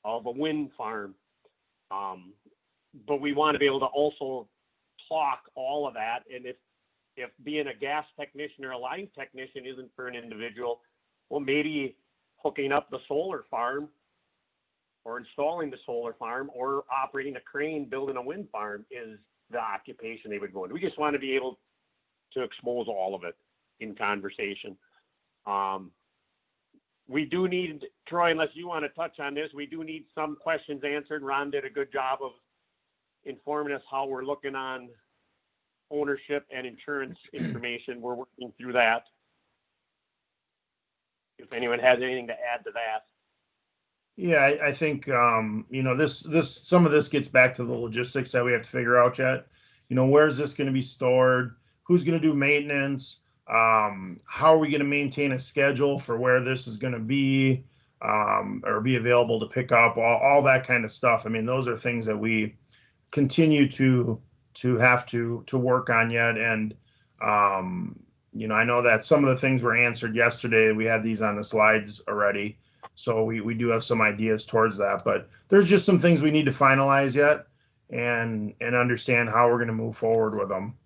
of a wind farm. But we want to be able to also talk all of that. And if being a gas technician or a line technician isn't for an individual, well, maybe hooking up the solar farm or installing the solar farm or operating a crane, building a wind farm is the occupation they would go into. We just want to be able to expose all of it in conversation. We do need, Troy, unless you want to touch on this, we do need some questions answered. Ron did a good job of informing us how we're looking on ownership and insurance information. We're working through that. If anyone has anything to add to that. Yeah, I think this some of this gets back to the logistics that we have to figure out yet. Where's this going to be stored? Who's going to do maintenance? How are we going to maintain a schedule for where this is going to be or be available to pick up? All that kind of stuff. I mean, those are things that we continue to have to work on yet. And I know that some of the things were answered yesterday. We had these on the slides already. So we do have some ideas towards that, but there's just some things we need to finalize yet and understand how we're going to move forward with them.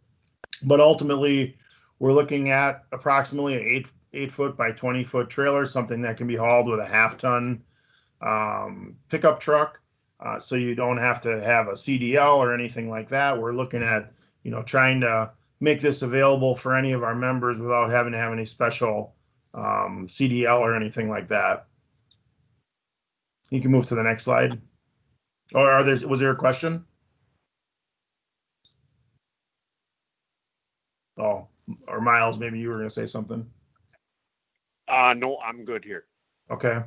But ultimately, we're looking at approximately an 8-foot by 20-foot trailer, something that can be hauled with a half-ton pickup truck. So you don't have to have a CDL or anything like that. We're looking at, trying to make this available for any of our members without having to have any special CDL or anything like that. You can move to the next slide. Or was there a question? Oh, or Miles, maybe you were going to say something. No, I'm good here. Okay.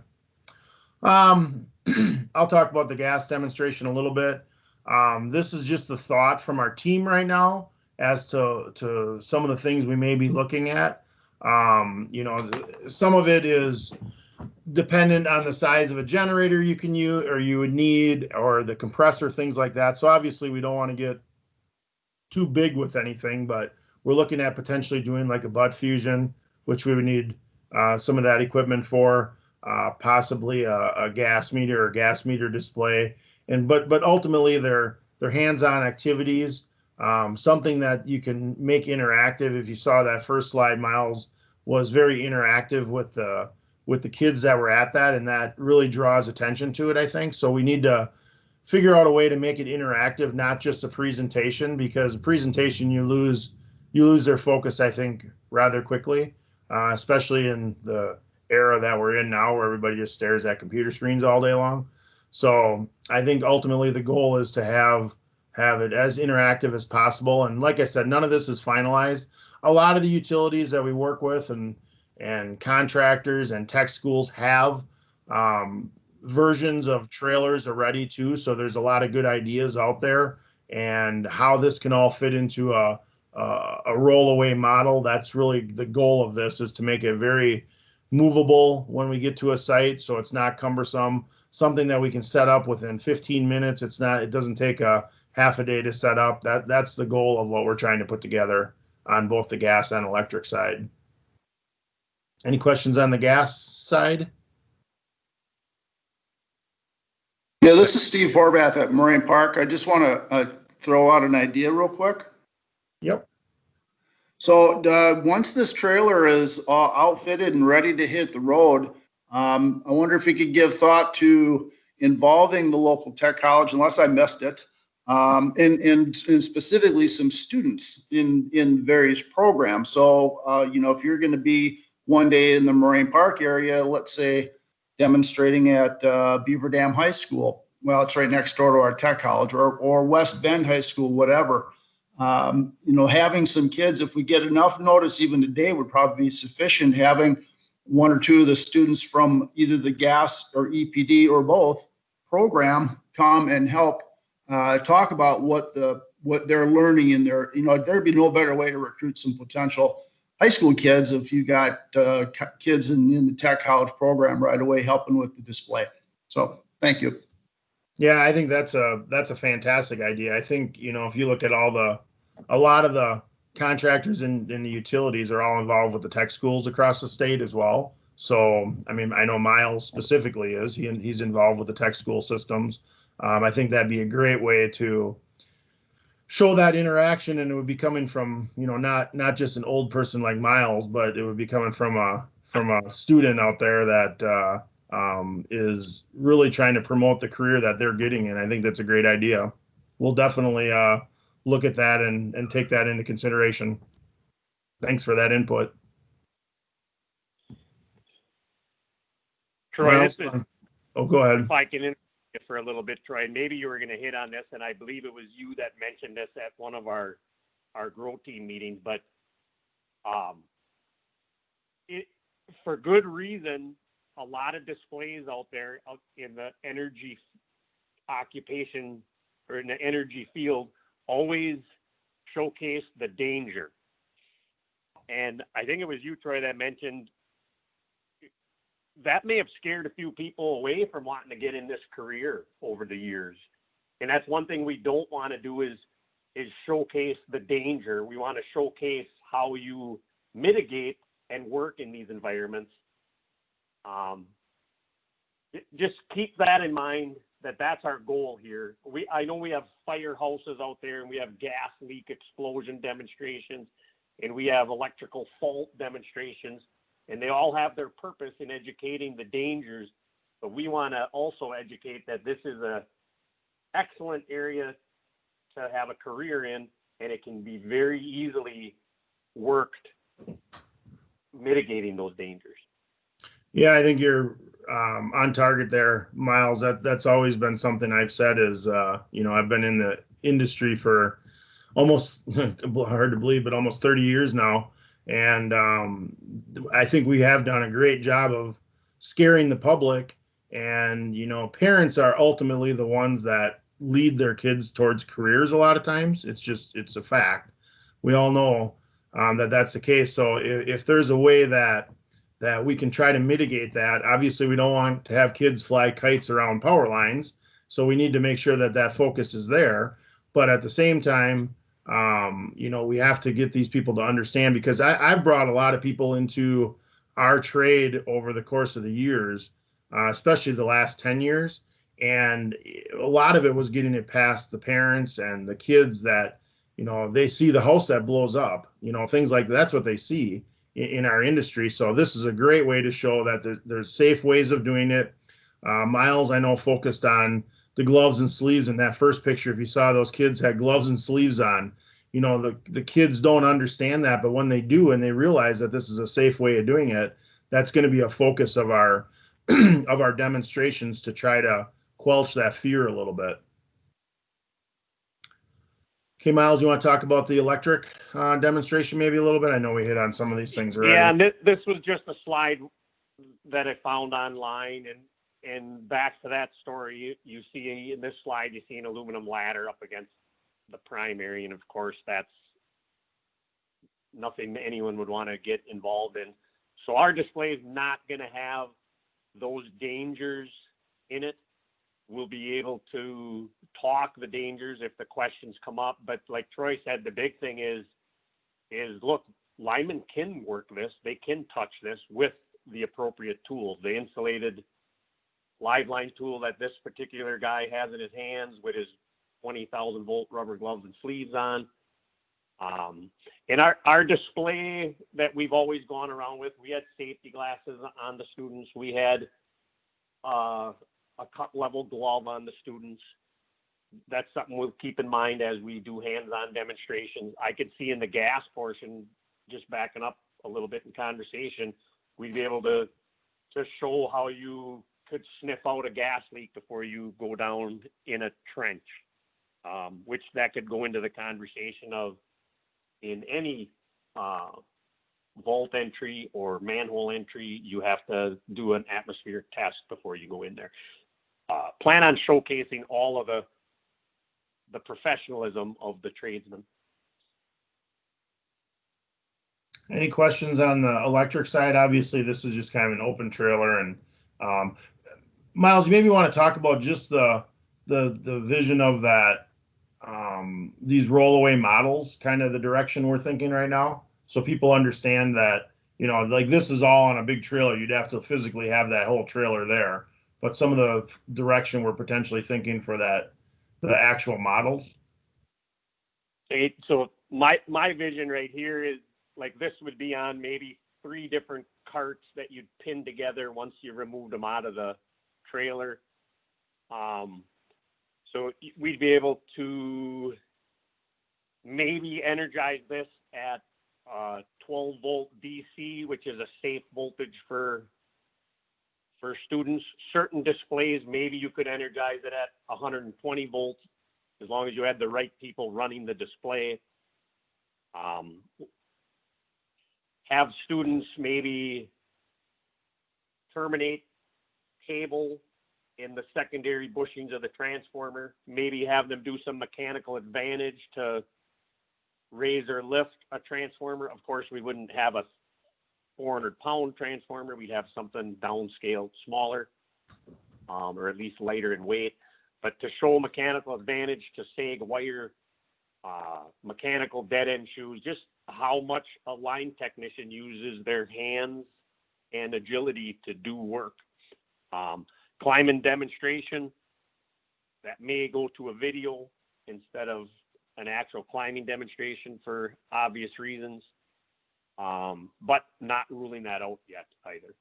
I'll talk about the gas demonstration a little bit. This is just the thought from our team right now as to some of the things we may be looking at. Some of it is dependent on the size of a generator you can use or you would need, or the compressor, things like that. So obviously we don't want to get too big with anything, but we're looking at potentially doing like a butt fusion, which we would need some of that equipment for, possibly a gas meter or gas meter display. And but ultimately they're hands-on activities, something that you can make interactive. If you saw that first slide, Miles was very interactive with the kids that were at that, and that really draws attention to it, I think. So we need to figure out a way to make it interactive, not just a presentation, because a presentation you lose their focus, I think, rather quickly, especially in the era that we're in now where everybody just stares at computer screens all day long. So I think ultimately the goal is to have it as interactive as possible. And like I said, none of this is finalized. A lot of the utilities that we work with and contractors and tech schools have versions of trailers already too. So there's a lot of good ideas out there, and how this can all fit into a rollaway model. That's really the goal of this, is to make it very movable when we get to a site. So it's not cumbersome, something that we can set up within 15 minutes. It doesn't take a half a day to set up. That's the goal of what we're trying to put together on both the gas and electric side. Any questions on the gas side? Yeah, this is Steve Horvath at Moraine Park. I just want to throw out an idea real quick. Yep. So once this trailer is outfitted and ready to hit the road, I wonder if you could give thought to involving the local tech college, unless I missed it, and specifically some students in various programs. So, if you're going to be one day in the Moraine Park area, let's say demonstrating at Beaver Dam High School. Well, it's right next door to our tech college, or West Bend High School, whatever. Having some kids, if we get enough notice, even today would probably be sufficient. Having one or two of the students from either the gas or EPD or both program come and help talk about what they're learning in there. There'd be no better way to recruit some potential high school kids if you got kids in the tech college program right away helping with the display. So thank you. Yeah, I think that's a fantastic idea. I think, if you look at a lot of the contractors in the utilities are all involved with the tech schools across the state as well. So, I mean, I know Miles specifically is, he's involved with the tech school systems. I think that'd be a great way to show that interaction, and it would be coming from, not just an old person like Miles, but it would be coming from a student out there that is really trying to promote the career that they're getting in. I think that's a great idea. We'll definitely look at that and take that into consideration. Thanks for that input. Troy, go ahead. If I can interrupt you for a little bit, Troy, maybe you were going to hit on this, and I believe it was you that mentioned this at one of our grow team meetings, but for good reason, a lot of displays out there in the energy occupation or in the energy field always showcase the danger. And I think it was you, Troy, that mentioned that may have scared a few people away from wanting to get in this career over the years. And that's one thing we don't want to do is showcase the danger. We want to showcase how you mitigate and work in these environments. Just keep that in mind, that's our goal here. I know we have firehouses out there, and we have gas leak explosion demonstrations, and we have electrical fault demonstrations, and they all have their purpose in educating the dangers, but we want to also educate that this is a excellent area to have a career in, and it can be very easily worked mitigating those dangers. Yeah, I think you're on target there, Miles. That's always been something I've said is, I've been in the industry for almost, hard to believe, but almost 30 years now. And I think we have done a great job of scaring the public. And, parents are ultimately the ones that lead their kids towards careers a lot of times. It's a fact. We all know that that's the case. So if there's a way that that we can try to mitigate that. Obviously, we don't want to have kids fly kites around power lines, so we need to make sure that that focus is there. But at the same time, we have to get these people to understand, because I've brought a lot of people into our trade over the course of the years, especially the last 10 years. And a lot of it was getting it past the parents and the kids that, they see the house that blows up, things like that's what they see in our industry. So this is a great way to show that there's safe ways of doing it. Miles, I know, focused on the gloves and sleeves in that first picture. If you saw, those kids had gloves and sleeves on. The kids don't understand that, but when they do and they realize that this is a safe way of doing it, that's going to be a focus of our of our demonstrations to try to quelch that fear a little bit. Okay, Miles, you want to talk about the electric demonstration maybe a little bit? I know we hit on some of these things already. Yeah, and this was just a slide that I found online, and back to that story, you see in this slide, you see an aluminum ladder up against the primary, and of course that's nothing anyone would want to get involved in. So our display is not going to have those dangers in it. We'll be able to talk the dangers if the questions come up, but like Troy said, the big thing is look, linemen can work this, they can touch this with the appropriate tools. The insulated live line tool that this particular guy has in his hands with his 20,000 volt rubber gloves and sleeves on. And our display that we've always gone around with, we had safety glasses on the students. We had a cut level glove on the students. That's something we'll keep in mind as we do hands-on demonstrations. I could see in the gas portion, just backing up a little bit in conversation, we'd be able to show how you could sniff out a gas leak before you go down in a trench, which that could go into the conversation of in any vault entry or manhole entry, you have to do an atmospheric test before you go in there. Plan on showcasing all of the professionalism of the tradesmen. Any questions on the electric side? Obviously, this is just kind of an open trailer. And Miles, you maybe want to talk about just the vision of that, these rollaway models, kind of the direction we're thinking right now, so people understand that, like this is all on a big trailer. You'd have to physically have that whole trailer there. But some of the direction we're potentially thinking for the actual models. So my vision right here is like this would be on maybe 3 different carts that you'd pin together once you removed them out of the trailer. So we'd be able to maybe energize this at 12 volt DC, which is a safe voltage for students. Certain displays, maybe you could energize it at 120 volts, as long as you had the right people running the display. Have students maybe terminate cable in the secondary bushings of the transformer, maybe have them do some mechanical advantage to raise or lift a transformer. Of course, we wouldn't have a 400-pound transformer. We'd have something downscaled smaller, or at least lighter in weight. But to show mechanical advantage, to sag wire, mechanical dead-end shoes, just how much a line technician uses their hands and agility to do work. Climbing demonstration, that may go to a video instead of an actual climbing demonstration for obvious reasons, but not ruling that out yet either.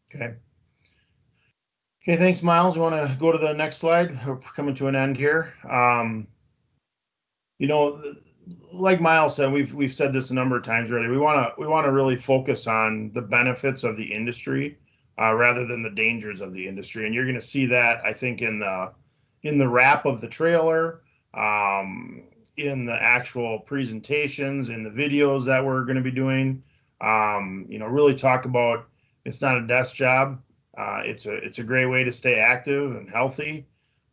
Okay. Okay, thanks, Miles. You want to go to the next slide? We're coming to an end here. Like Miles said, we've said this a number of times already. We want to really focus on the benefits of the industry rather than the dangers of the industry, and you're going to see that, I think, in the wrap of the trailer, in the actual presentations, in the videos that we're going to be doing. Really talk about it's not a desk job. It's a great way to stay active and healthy.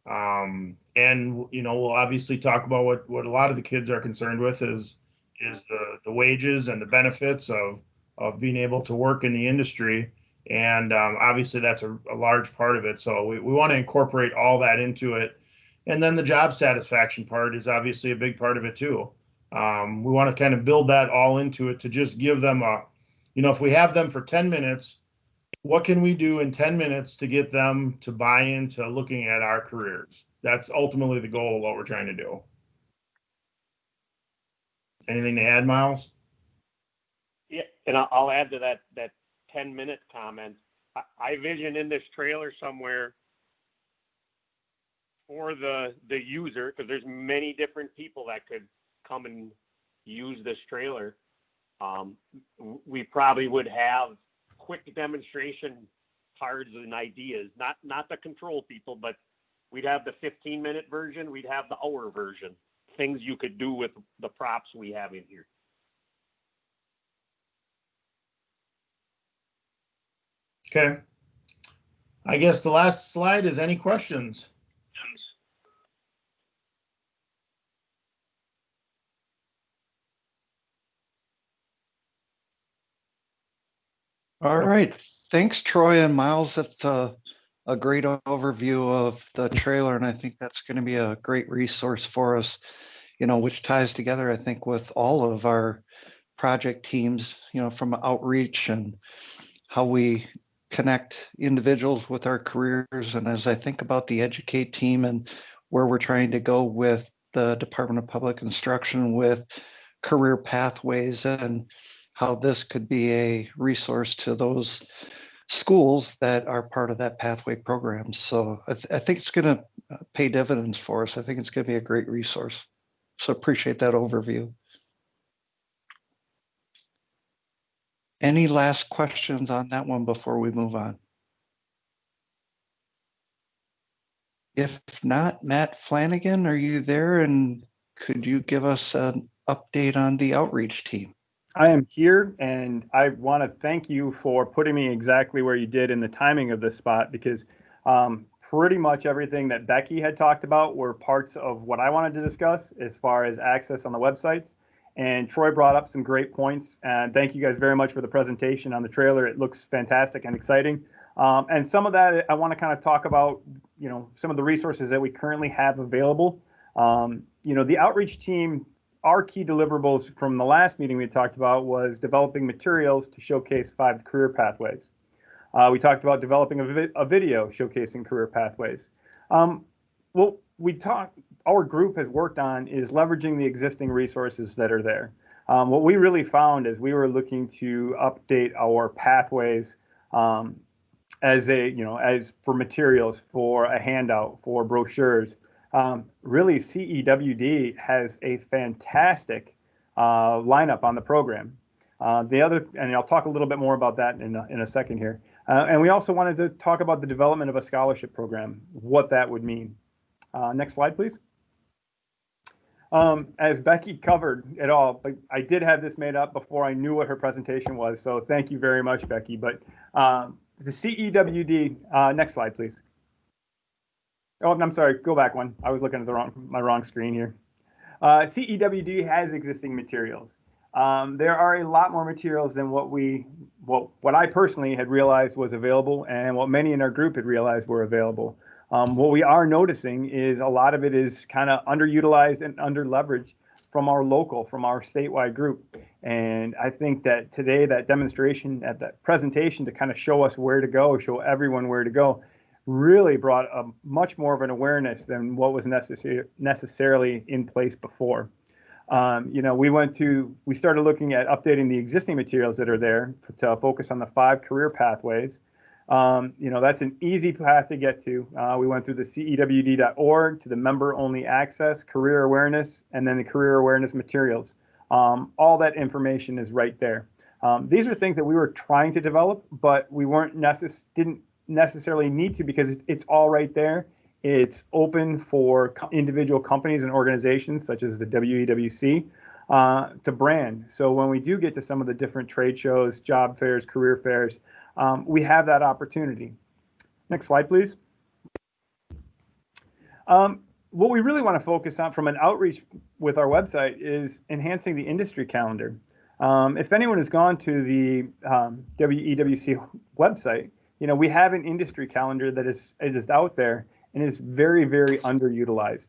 And we'll obviously talk about what a lot of the kids are concerned with is the wages and the benefits of of being able to work in the industry. And obviously that's a large part of it. So we want to incorporate all that into it. And then the job satisfaction part is obviously a big part of it too. We want to kind of build that all into it to just give them if we have them for 10 minutes, what can we do in 10 minutes to get them to buy into looking at our careers? That's ultimately the goal of what we're trying to do. Anything to add, Miles? Yeah, and I'll add to that 10-minute comment. I vision in this trailer somewhere for the user, because there's many different people that could come and use this trailer. We probably would have quick demonstration cards and ideas, not the control people, but we'd have the 15-minute version, we'd have the hour version, things you could do with the props we have in here. Okay. I guess the last slide is any questions? All right. Thanks, Troy and Miles. That's a great overview of the trailer, and I think that's going to be a great resource for us, which ties together, I think, with all of our project teams, from outreach and how we connect individuals with our careers. And as I think about the Educate team and where we're trying to go with the Department of Public Instruction with career pathways and how this could be a resource to those schools that are part of that pathway program. So I think it's going to pay dividends for us. I think it's going to be a great resource. So appreciate that overview. Any last questions on that one before we move on? If not, Matt Flanagan, are you there? And could you give us an update on the outreach team? I am here, and I want to thank you for putting me exactly where you did in the timing of this spot, because pretty much everything that Becky had talked about were parts of what I wanted to discuss as far as access on the websites. And Troy brought up some great points, and thank you guys very much for the presentation on the trailer. It looks fantastic and exciting. And some of that I want to kind of talk about, some of the resources that we currently have available. The outreach team, our key deliverables from the last meeting we talked about was developing materials to showcase 5 career pathways. We talked about developing a video showcasing career pathways. Our group has worked on is leveraging the existing resources that are there. What we really found is we were looking to update our pathways as for materials, for a handout, for brochures. Really, CEWD has a fantastic lineup on the program. And I'll talk a little bit more about that in a second here. And we also wanted to talk about the development of a scholarship program, what that would mean. Next slide, please. As Becky covered it all, but I did have this made up before I knew what her presentation was. So thank you very much, Becky. But the CEWD, next slide, please. Oh, I'm sorry, go back one. I was looking at my wrong screen here. CEWD has existing materials. There are a lot more materials than what I personally had realized was available, and what many in our group had realized were available. What we are noticing is a lot of it is kind of underutilized and under-leveraged from our statewide group. And I think that today, that demonstration, that presentation to kind of show us where to go, show everyone where to go, really brought a much more of an awareness than what was necessarily in place before. We started looking at updating the existing materials that are there to focus on the 5 career pathways. That's an easy path to get to. We went through the cewd.org to the member-only access, career awareness, and then the career awareness materials. All that information is right there. These are things that we were trying to develop, but we didn't necessarily need to, because it's all right there. It's open for individual companies and organizations such as the WEWC to brand. So when we do get to some of the different trade shows, job fairs, career fairs, we have that opportunity. Next slide, please. What we really want to focus on from an outreach with our website is enhancing the industry calendar. If anyone has gone to the WEWC website, we have an industry calendar that is out there and is very, very underutilized.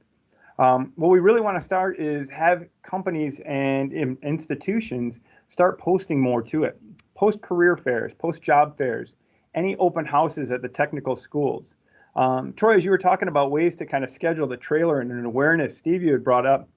What we really want to start is have companies and institutions start posting more to it. Post career fairs, post job fairs, any open houses at the technical schools. Troy, as you were talking about ways to kind of schedule the trailer and an awareness, Steve, you had brought up,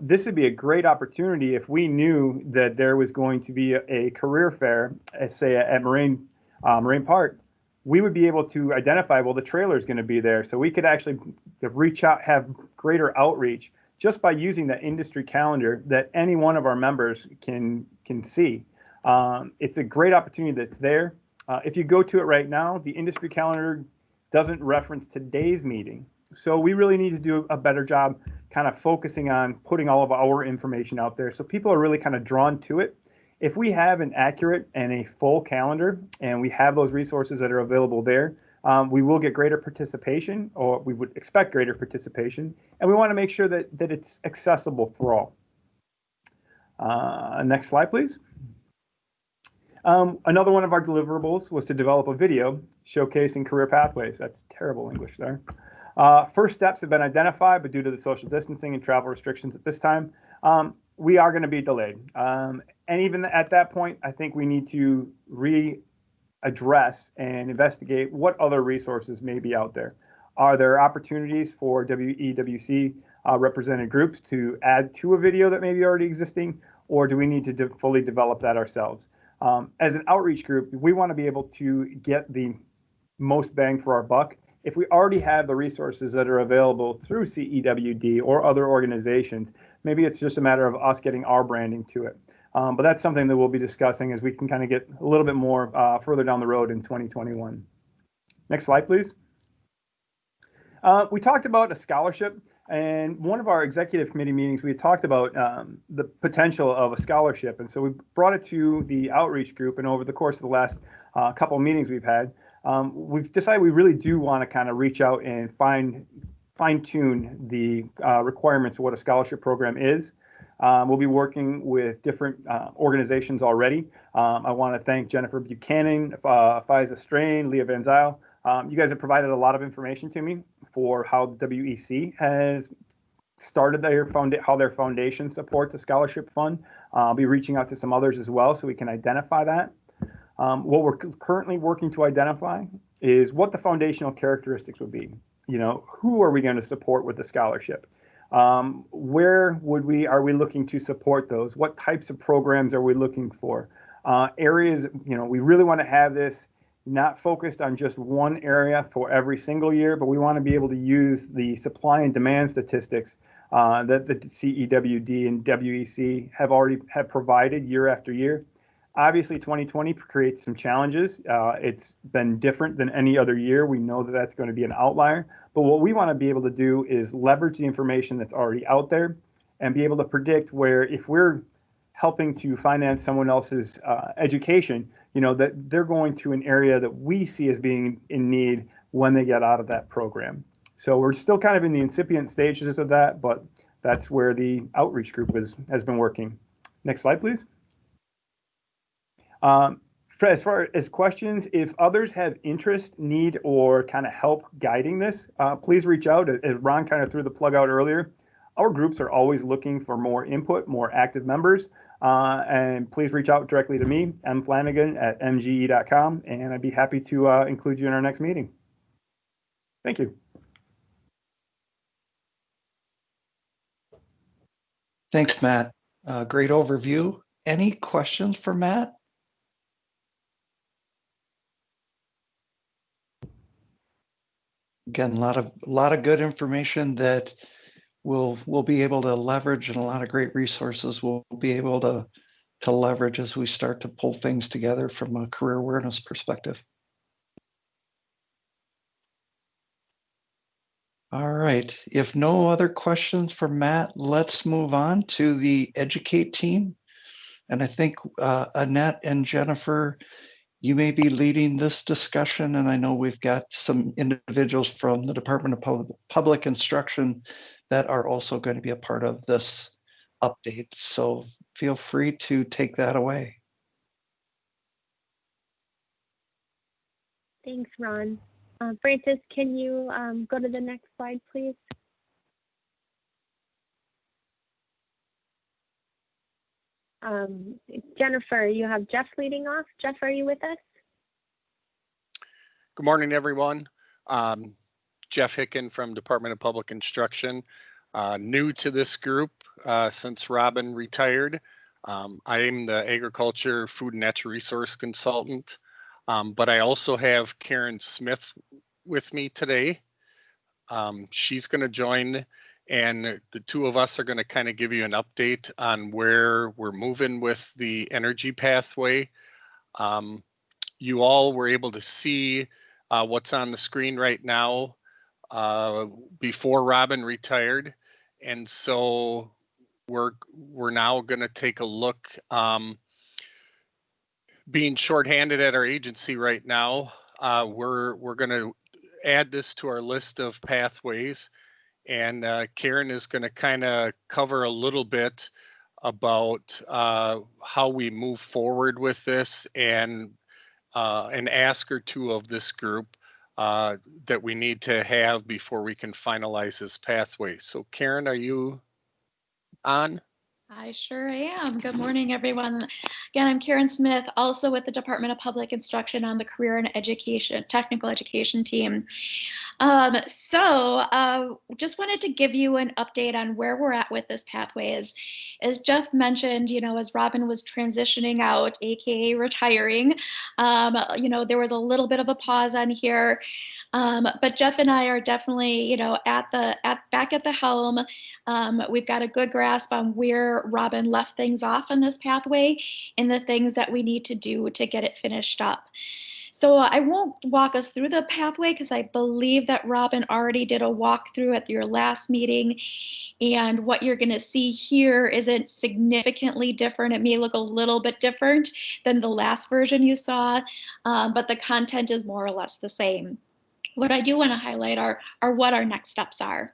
this would be a great opportunity if we knew that there was going to be a career fair, say at Marine Park. We would be able to identify, well, the trailer is going to be there. So we could actually reach out, have greater outreach just by using the industry calendar that any one of our members can see. It's a great opportunity that's there. If you go to it right now, the industry calendar doesn't reference today's meeting. So we really need to do a better job kind of focusing on putting all of our information out there so people are really kind of drawn to it. If we have an accurate and a full calendar and we have those resources that are available there, we will get greater participation, or we would expect greater participation, and we want to make sure that it's accessible for all. Next slide, please. Another one of our deliverables was to develop a video showcasing career pathways. That's terrible English there. First steps have been identified, but due to the social distancing and travel restrictions at this time, we are going to be delayed. And even at that point, I think we need to readdress and investigate what other resources may be out there. Are there opportunities for WEWC represented groups to add to a video that may be already existing, or do we need to fully develop that ourselves? As an outreach group, we want to be able to get the most bang for our buck. If we already have the resources that are available through CEWD or other organizations, maybe it's just a matter of us getting our branding to it. But that's something that we'll be discussing as we can kind of get a little bit more further down the road in 2021. Next slide, please. We talked about a scholarship, and one of our executive committee meetings, we talked about the potential of a scholarship. And so we brought it to the outreach group, and over the course of the last couple of meetings we've had, we've decided we really do want to kind of reach out and fine-tune the requirements for what a scholarship program is. We'll be working with different organizations already. I want to thank Jennifer Buchanan, Faiza Strain, Leah Van Zyl. You guys have provided a lot of information to me for how WEC has started how their foundation supports a scholarship fund. I'll be reaching out to some others as well so we can identify that. What we're currently working to identify is what the foundational characteristics would be. Who are we going to support with the scholarship? Where are we looking to support those? What types of programs are we looking for? Areas, we really want to have this not focused on just one area for every single year, but we want to be able to use the supply and demand statistics that the CEWD and WEC have provided year after year. Obviously, 2020 creates some challenges. It's been different than any other year. We know that that's going to be an outlier. But what we want to be able to do is leverage the information that's already out there and be able to predict where, if we're helping to finance someone else's education, that they're going to an area that we see as being in need when they get out of that program. So we're still kind of in the incipient stages of that, but that's where the outreach group has been working. Next slide, please. As far as questions, if others have interest, need, or kind of help guiding this, please reach out. As Ron kind of threw the plug out earlier, our groups are always looking for more input, more active members. And please reach out directly to me, mflanagan@mge.com, and I'd be happy to include you in our next meeting. Thank you. Thanks, Matt. Great overview. Any questions for Matt? Again, a lot of good information that we'll be able to leverage, and a lot of great resources we'll be able to leverage as we start to pull things together from a career awareness perspective. All right, if no other questions for Matt, let's move on to the Educate team. And I think Annette and Jennifer, you may be leading this discussion, and I know we've got some individuals from the Department of Public Instruction that are also going to be a part of this update. So feel free to take that away. Thanks, Ron. Francis, can you go to the next slide, please? Jennifer, you have Jeff leading off. Jeff, are you with us? Good morning, everyone. Jeff Hicken from Department of Public Instruction. New to this group since Robin retired. I am the Agriculture, Food and Natural Resource Consultant, but I also have Karen Smith with me today. She's going to join, and the two of us are going to kind of give you an update on where we're moving with the energy pathway. You all were able to see what's on the screen right now before Robin retired, and so we're now going to take a look. Being shorthanded at our agency right now, we're going to add this to our list of pathways, and Karen is going to kind of cover a little bit about how we move forward with this, and an ask or two of this group that we need to have before we can finalize this pathway. So Karen, are you on? I sure am. Good morning, everyone. Again, I'm Karen Smith, also with the Department of Public Instruction on the Career and Education, Technical Education team. Just wanted to give you an update on where we're at with this pathway. As Jeff mentioned, as Robin was transitioning out, AKA retiring, there was a little bit of a pause on here. But Jeff and I are definitely, back at the helm. We've got a good grasp on where Robin left things off on this pathway and the things that we need to do to get it finished up. So I won't walk us through the pathway because I believe that Robin already did a walkthrough at your last meeting. And what you're going to see here isn't significantly different. It may look a little bit different than the last version you saw, but the content is more or less the same. What I do want to highlight are what our next steps are.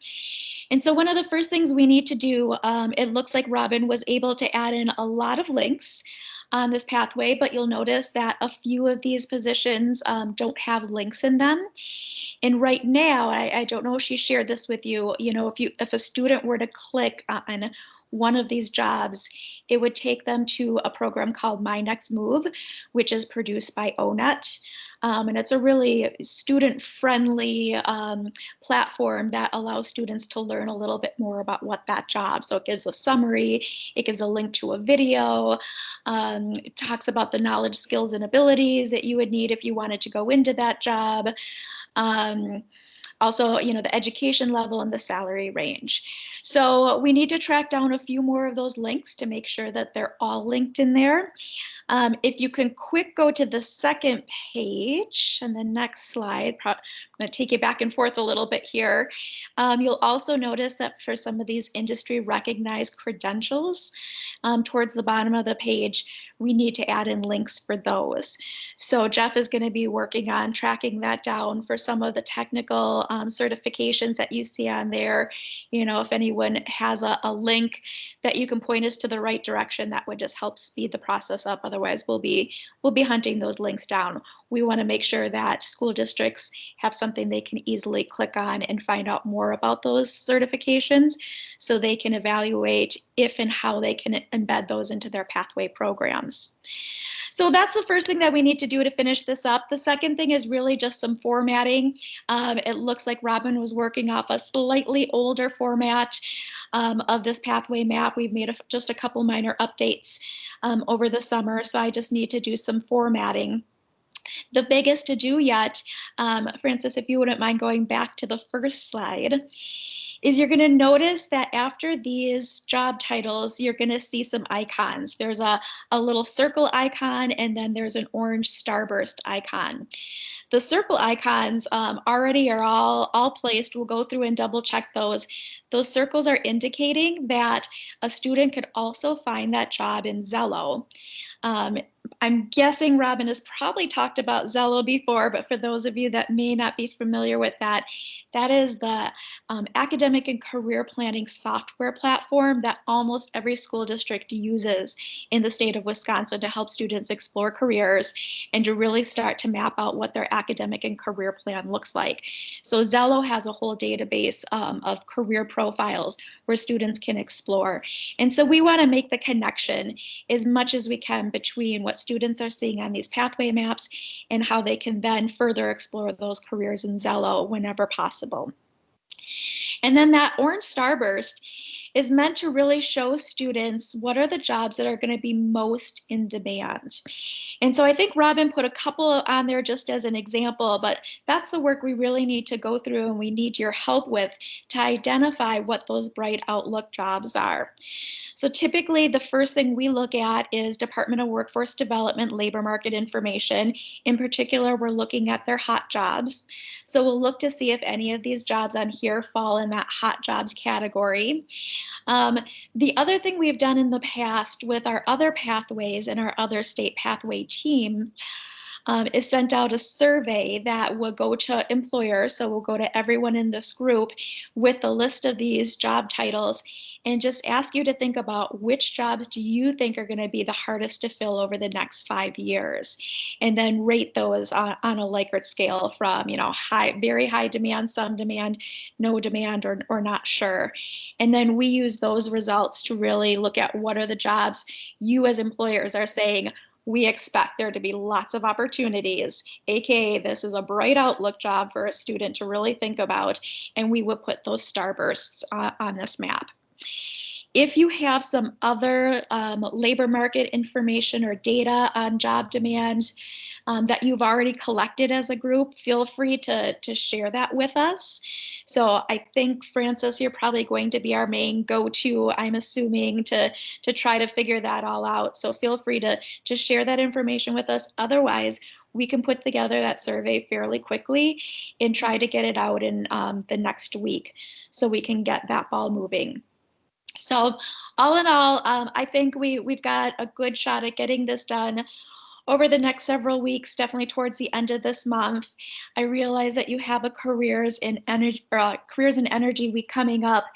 And so one of the first things we need to do, it looks like Robin was able to add in a lot of links on this pathway, but you'll notice that a few of these positions don't have links in them. And right now, I don't know if she shared this with you, if a student were to click on one of these jobs, it would take them to a program called My Next Move, which is produced by ONET. And it's a really student-friendly platform that allows students to learn a little bit more about what that job. So it gives a summary, it gives a link to a video, it talks about the knowledge, skills, and abilities that you would need if you wanted to go into that job. Also, the education level and the salary range. So we need to track down a few more of those links to make sure that they're all linked in there. If you can go to the second page and the next slide, I'm going to take you back and forth a little bit here. You'll also notice that for some of these industry recognized credentials, towards the bottom of the page, we need to add in links for those. So Jeff is going to be working on tracking that down for some of the technical certifications that you see on there. If anyone has a link that you can point us to the right direction, that would just help speed the process up. Otherwise, we'll be hunting those links down. We want to make sure that school districts have something they can easily click on and find out more about those certifications so they can evaluate if and how they can embed those into their pathway programs. So that's the first thing that we need to do to finish this up. The second thing is really just some formatting. It looks like Robin was working off a slightly older format of this pathway map. We've made just a couple minor updates over the summer, so I just need to do some formatting. The biggest to do yet, Francis, if you wouldn't mind going back to the first slide, is you're going to notice that after these job titles, you're going to see some icons. There's a little circle icon, and then there's an orange starburst icon. The circle icons already are all placed. We'll go through and double check those. Those circles are indicating that a student could also find that job in Zello. I'm guessing Robin has probably talked about Zello before, but for those of you that may not be familiar with that, that is the academic and career planning software platform that almost every school district uses in the state of Wisconsin to help students explore careers and to really start to map out what their academic and career plan looks like. So Zello has a whole database of career profiles where students can explore. And so we want to make the connection as much as we can between what students are seeing on these pathway maps and how they can then further explore those careers in Zello whenever possible. And then that orange starburst is meant to really show students what are the jobs that are going to be most in demand. And so I think Robin put a couple on there just as an example, but that's the work we really need to go through and we need your help with to identify what those bright outlook jobs are. So typically the first thing we look at is Department of Workforce Development labor market information. In particular, we're looking at their hot jobs. So we'll look to see if any of these jobs on here fall in that hot jobs category. The other thing we've done in the past with our other pathways and our other state pathway teams is sent out a survey that will go to employers. So we'll go to everyone in this group with a list of these job titles and just ask you to think about which jobs do you think are going to be the hardest to fill over the next 5 years, and then rate those on a Likert scale from, you know, high, very high demand, some demand, no demand, or not sure. And then we use those results to really look at what are the jobs you as employers are saying, we expect there to be lots of opportunities, aka this is a bright outlook job for a student to really think about, and we would put those starbursts on this map. If you have some other labor market information or data on job demand that you've already collected as a group, feel free to share that with us. So I think, Francis, you're probably going to be our main go-to, I'm assuming, to try to figure that all out. So feel free to share that information with us. Otherwise, we can put together that survey fairly quickly and try to get it out in the next week so we can get that ball moving. So all in all, I think we've got a good shot at getting this done over the next several weeks, definitely towards the end of this month. I realize that you have a careers in energy week coming up.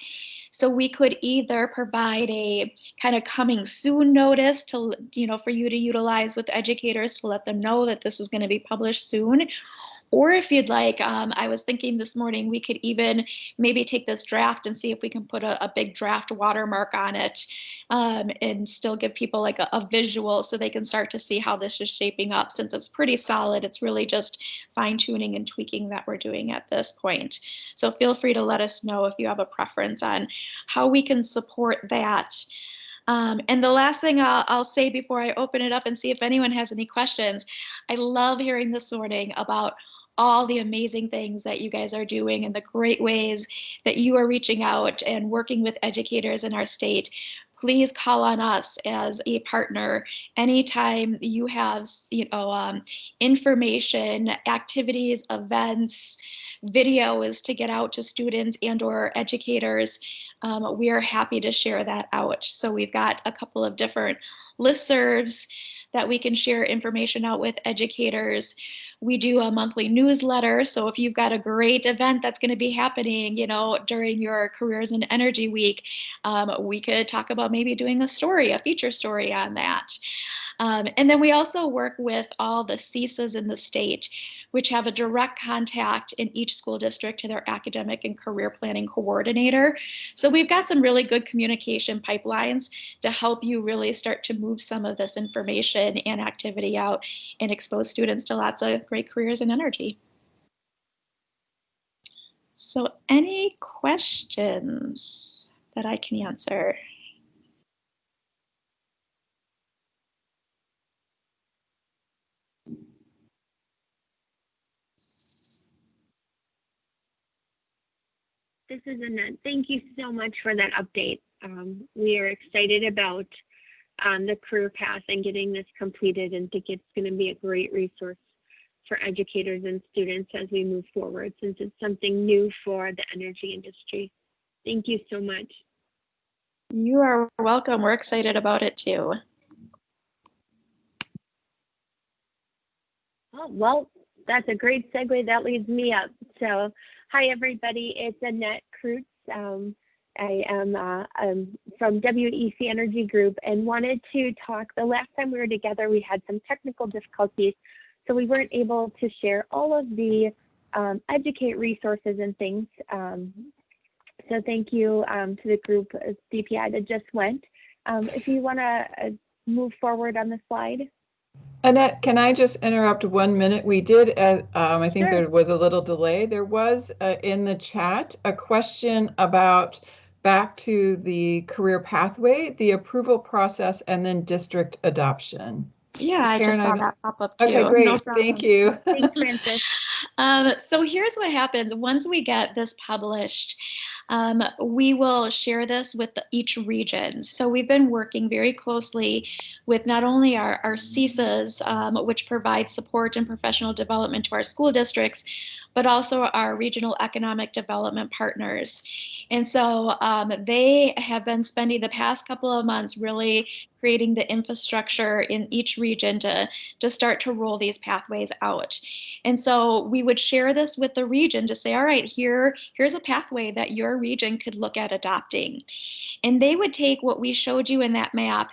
So we could either provide a kind of coming soon notice to, you know, for you to utilize with educators to let them know that this is going to be published soon. Or if you'd like, I was thinking this morning, we could even maybe take this draft and see if we can put a big draft watermark on it and still give people like a visual so they can start to see how this is shaping up. Since it's pretty solid, it's really just fine tuning and tweaking that we're doing at this point. So feel free to let us know if you have a preference on how we can support that. And the last thing I'll say before I open it up and see if anyone has any questions, I love hearing this morning about all the amazing things that you guys are doing and the great ways that you are reaching out and working with educators in our state. Please call on us as a partner anytime you have, information, activities, events, videos to get out to students and or educators. We are happy to share that out. So we've got a couple of different listservs that we can share information out with educators. We do a monthly newsletter. So if you've got a great event that's going to be happening, you know, during your Careers in Energy Week, we could talk about maybe doing a story, a feature story on that. And then we also work with all the CESAs in the state, which have a direct contact in each school district to their academic and career planning coordinator. So we've got some really good communication pipelines to help you really start to move some of this information and activity out and expose students to lots of great careers in energy. So any questions that I can answer? This is Annette. Thank you so much for that update. We are excited about the career path and getting this completed, and think it's going to be a great resource for educators and students as we move forward, since it's something new for the energy industry. Thank you so much. You are welcome. We're excited about it too. Oh, well, that's a great segue. That leads me up. So, hi, everybody. It's Annette Kreutz. I am from WEC Energy Group and wanted to talk. The last time we were together, we had some technical difficulties, so we weren't able to share all of the educate resources and things. So thank you to the group DPI that just went. If you want to move forward on the slide. Annette, can I just interrupt 1 minute? We did, I think Sure. there was a little delay. There was in the chat a question about back to the career pathway, the approval process, and then district adoption. Yeah, So I Karen, just saw that pop up too. Okay, No great. problem. Thank you. Thanks, Francis. So here's what happens once we get this published. We will share this with each region. So we've been working very closely with not only our CESAs, which provide support and professional development to our school districts, but also our regional economic development partners. And so they have been spending the past couple of months really creating the infrastructure in each region to start to roll these pathways out. And so we would share this with the region to say, all right, here's a pathway that your region could look at adopting. And they would take what we showed you in that map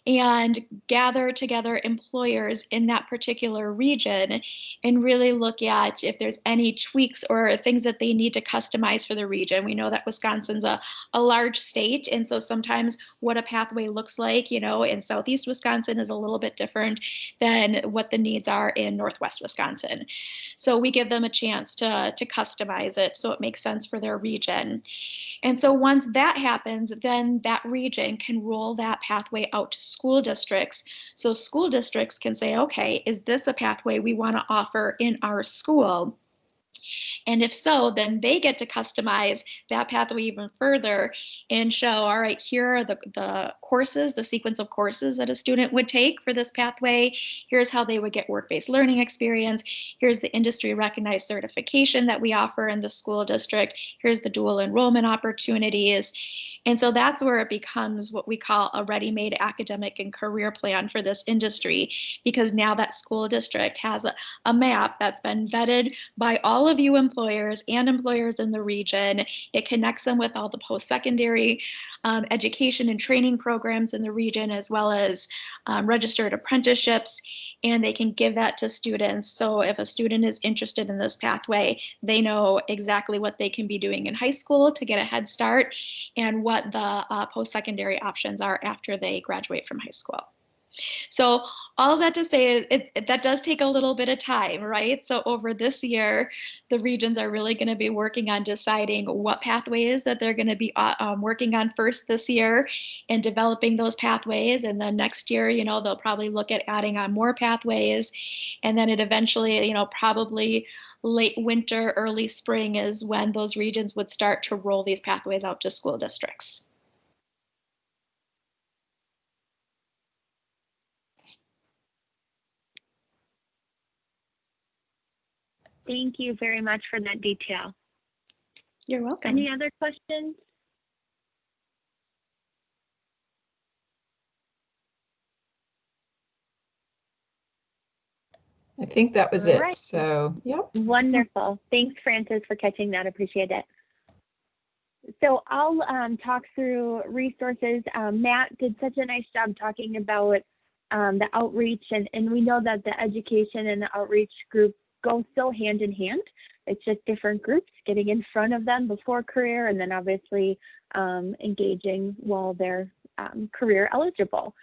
and gather together employers in that particular region and really look at if there's any tweaks or things that they need to customize for the region. We know that Wisconsin's a large state, and so sometimes what a pathway looks like, in Southeast Wisconsin is a little bit different than what the needs are in Northwest Wisconsin. So we give them a chance to customize it so it makes sense for their region. And so once that happens, then that region can roll that pathway out to school districts. So school districts can say, okay, is this a pathway we want to offer in our school? And if so, then they get to customize that pathway even further and show, all right, here are the courses, the sequence of courses that a student would take for this pathway. Here's how they would get work-based learning experience. Here's the industry recognized certification that we offer in the school district. Here's the dual enrollment opportunities. And so that's where it becomes what we call a ready-made academic and career plan for this industry, because now that school district has a map that's been vetted by all of you employers and employers in the region. It connects them with all the post-secondary education and training programs in the region, as well as registered apprenticeships, and they can give that to students. So if a student is interested in this pathway, they know exactly what they can be doing in high school to get a head start and what the post-secondary options are after they graduate from high school. So all that to say, that does take a little bit of time, right? So over this year, the regions are really going to be working on deciding what pathways that they're going to be working on first this year and developing those pathways. And then next year, they'll probably look at adding on more pathways. And then it eventually, probably late winter, early spring is when those regions would start to roll these pathways out to school districts. Thank you very much for that detail. You're welcome. Any other questions? I think that was it. So, yep. Wonderful. Thanks, Francis, for catching that. Appreciate it. So I'll talk through resources. Matt did such a nice job talking about the outreach, and we know that the education and the outreach group go so hand in hand. It's just different groups getting in front of them before career, and then obviously engaging while they're career eligible.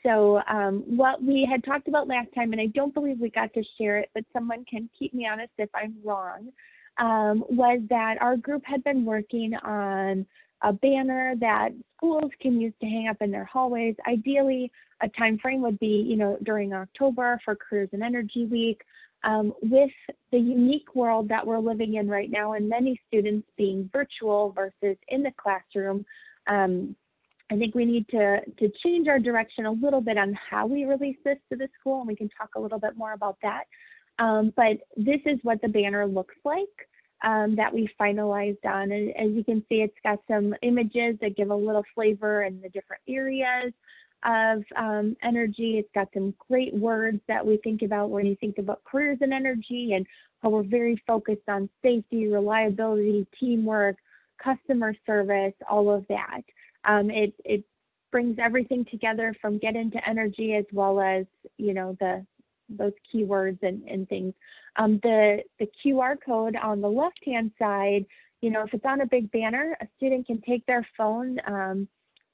So what we had talked about last time, and I don't believe we got to share it, but someone can keep me honest if I'm wrong, was that our group had been working on a banner that schools can use to hang up in their hallways. Ideally, a time frame would be, during October for Careers in Energy Week. With the unique world that we're living in right now and many students being virtual versus in the classroom, I think we need to change our direction a little bit on how we release this to the school, and we can talk a little bit more about that. But this is what the banner looks like that we finalized on. And as you can see, it's got some images that give a little flavor in the different areas. of energy. It's got some great words that we think about when you think about careers in energy, and how we're very focused on safety, reliability, teamwork, customer service, all of that. It brings everything together from get into energy, as well as, you know, those keywords and things. The QR code on the left-hand side, you know, if it's on a big banner, a student can take their phone,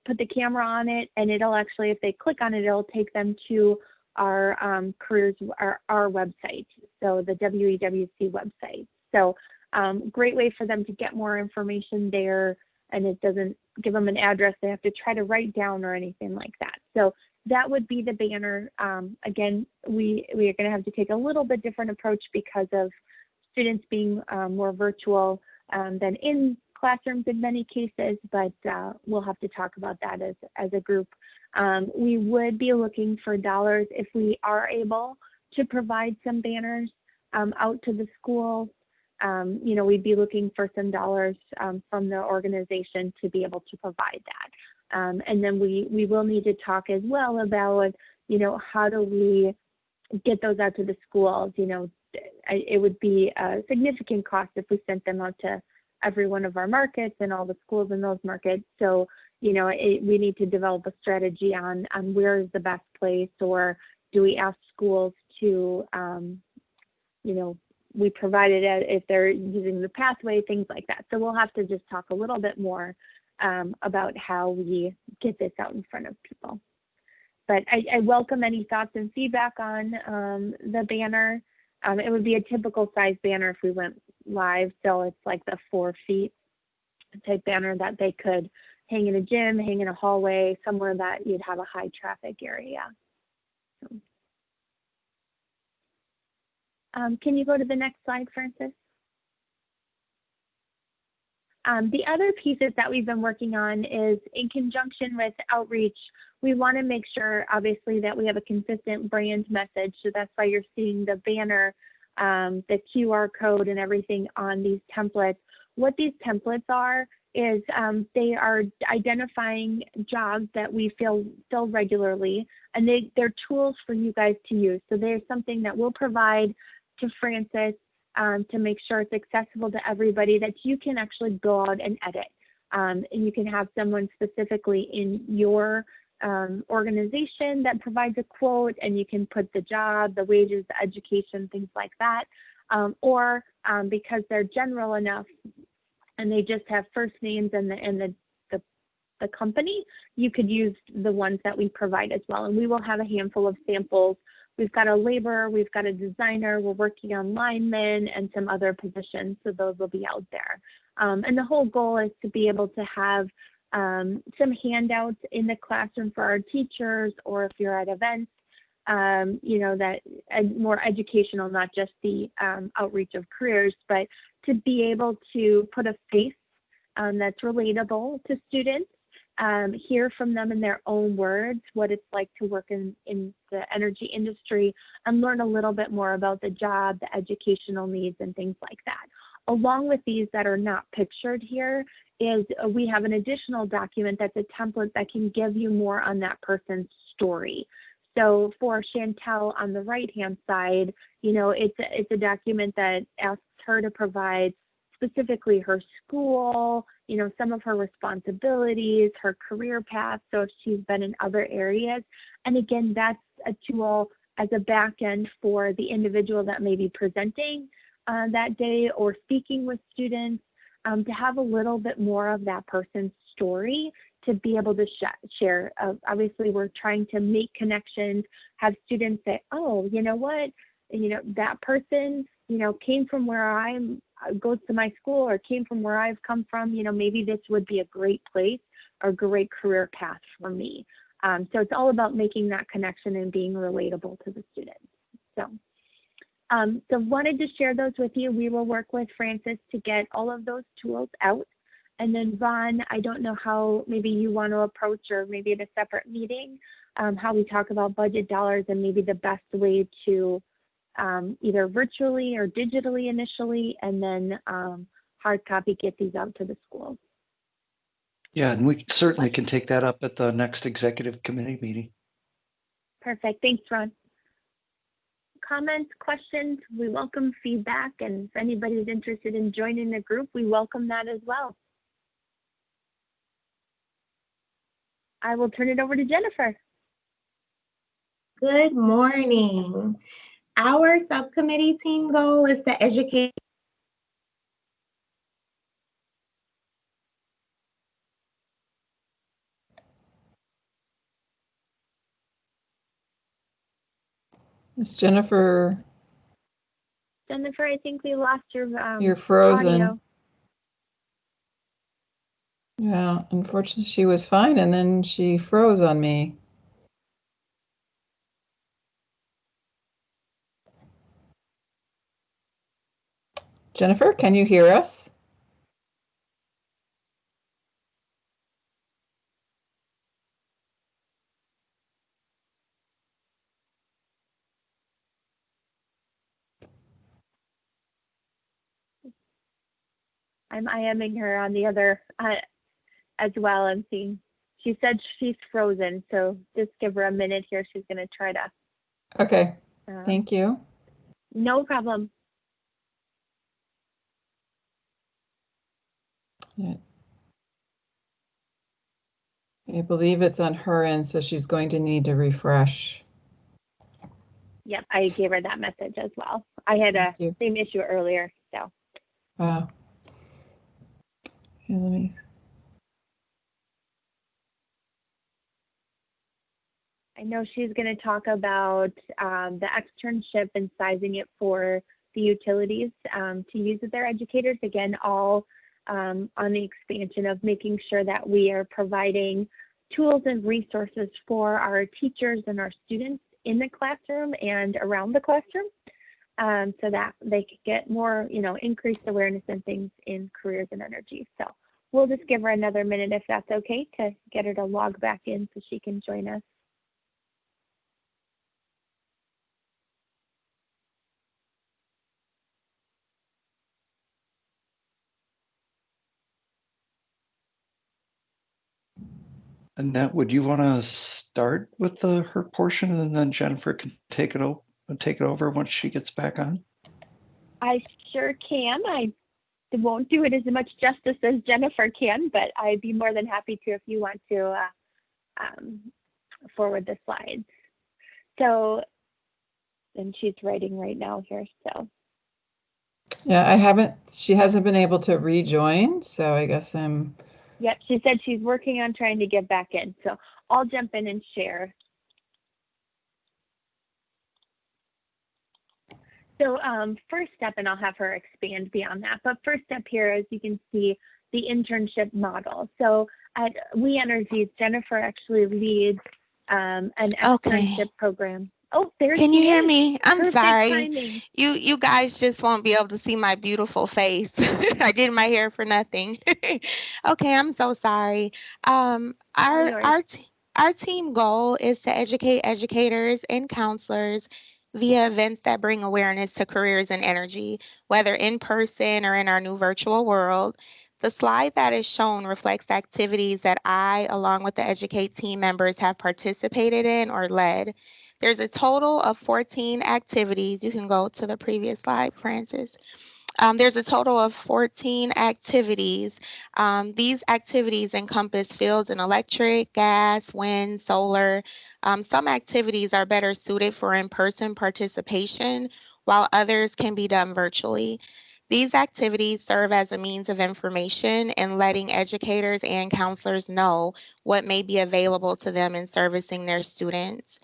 put the camera on it, and it'll actually, if they click on it, it'll take them to our careers, our website, so the WEWC website. So great way for them to get more information there, and it doesn't give them an address they have to try to write down or anything like that. So that would be the banner. Again, we are going to have to take a little bit different approach because of students being more virtual than in classrooms in many cases, but we'll have to talk about that as a group. We would be looking for dollars if we are able to provide some banners out to the schools. You know, we'd be looking for some dollars from the organization to be able to provide that. And then we will need to talk as well about, you know, how do we get those out to the schools? You know, it would be a significant cost if we sent them out to every one of our markets and all the schools in those markets. So, you know, we need to develop a strategy on where is the best place, or do we ask schools to, you know, we provide it if they're using the pathway, things like that. So we'll have to just talk a little bit more about how we get this out in front of people. But I welcome any thoughts and feedback on the banner. It would be a typical size banner if we went live. So it's like the 4 feet type banner that they could hang in a gym, hang in a hallway, somewhere that you'd have a high traffic area. So, can you go to the next slide, Francis? The other pieces that we've been working on is in conjunction with outreach. We want to make sure, obviously, that we have a consistent brand message. So that's why you're seeing the banner, the QR code, and everything on these templates. What these templates are is they are identifying jobs that we fill regularly, and they're tools for you guys to use. So there's something that we'll provide to Francis to make sure it's accessible to everybody, that you can actually go out and edit. And you can have someone specifically in your organization that provides a quote, and you can put the job, the wages, the education, things like that. Or because they're general enough and they just have first names and the company, you could use the ones that we provide as well. And we will have a handful of samples. We've got a laborer, we've got a designer, we're working on linemen and some other positions, so those will be out there. And the whole goal is to be able to have some handouts in the classroom for our teachers, or if you're at events, you know, that more educational, not just the outreach of careers, but to be able to put a face that's relatable to students. Hear from them in their own words what it's like to work in the energy industry, and learn a little bit more about the job, the educational needs, and things like that. Along with these that are not pictured here is we have an additional document that's a template that can give you more on that person's story. So for Chantel on the right-hand side, you know, it's a document that asks her to provide specifically her school, you know, some of her responsibilities, her career path, so if she's been in other areas. And again, that's a tool as a back end for the individual that may be presenting that day or speaking with students, to have a little bit more of that person's story to be able to share. Obviously, we're trying to make connections, have students say, oh, you know what, you know, that person, you know, came from where goes to my school, or came from where I've come from, you know, maybe this would be a great place or a great career path for me. So it's all about making that connection and being relatable to the students. So wanted to share those with you. We will work with Francis to get all of those tools out. And then Vaughn, I don't know how maybe you want to approach, or maybe at a separate meeting, how we talk about budget dollars and maybe the best way to either virtually or digitally initially, and then hard copy, get these out to the schools. Yeah, and we certainly can take that up at the next executive committee meeting. Perfect. Thanks, Ron. Comments, questions, we welcome feedback, and if anybody's interested in joining the group, we welcome that as well. I will turn it over to Jennifer. Good morning. Our subcommittee team goal is to educate Is Jennifer, Jennifer, I think we lost your you're frozen. audio. Yeah, unfortunately she was fine and then she froze on me. Jennifer, can you hear us? I'm IMing her on the other as well. I'm seeing she said she's frozen, so just give her a minute here. She's going to try to. Okay, thank you. No problem. Yeah. I believe it's on her end, so she's going to need to refresh. Yep, I gave her that message as well. I had a same issue earlier, so. Wow. Here, let me. I know she's going to talk about the externship and sizing it for the utilities to use with their educators. Again, all on the expansion of making sure that we are providing tools and resources for our teachers and our students in the classroom and around the classroom so that they could get more, increased awareness and things in careers and energy. So we'll just give her another minute if that's okay to get her to log back in so she can join us. Annette, would you want to start with her portion and then Jennifer can take it over once she gets back on? I sure can. I won't do it as much justice as Jennifer can, but I'd be more than happy to if you want to forward the slides. So, and she's writing right now here, so. Yeah, she hasn't been able to rejoin, so I guess I'm. Yep, she said she's working on trying to get back in, so I'll jump in and share. So first step, and I'll have her expand beyond that, but first step here, as you can see, the internship model. So at We Energies, Jennifer actually leads an externship program. Oh, there Can you hear me? I'm Perfect sorry. timing. You guys just won't be able to see my beautiful face. I did my hair for nothing. Okay, I'm so sorry. Our team goal is to educate educators and counselors via events that bring awareness to careers and energy, whether in person or in our new virtual world. The slide that is shown reflects activities that I, along with the Educate team members, have participated in or led. There's a total of 14 activities. You can go to the previous slide, Francis. There's a total of 14 activities. These activities encompass fields in electric, gas, wind, solar. Some activities are better suited for in-person participation, while others can be done virtually. These activities serve as a means of information and letting educators and counselors know what may be available to them in servicing their students.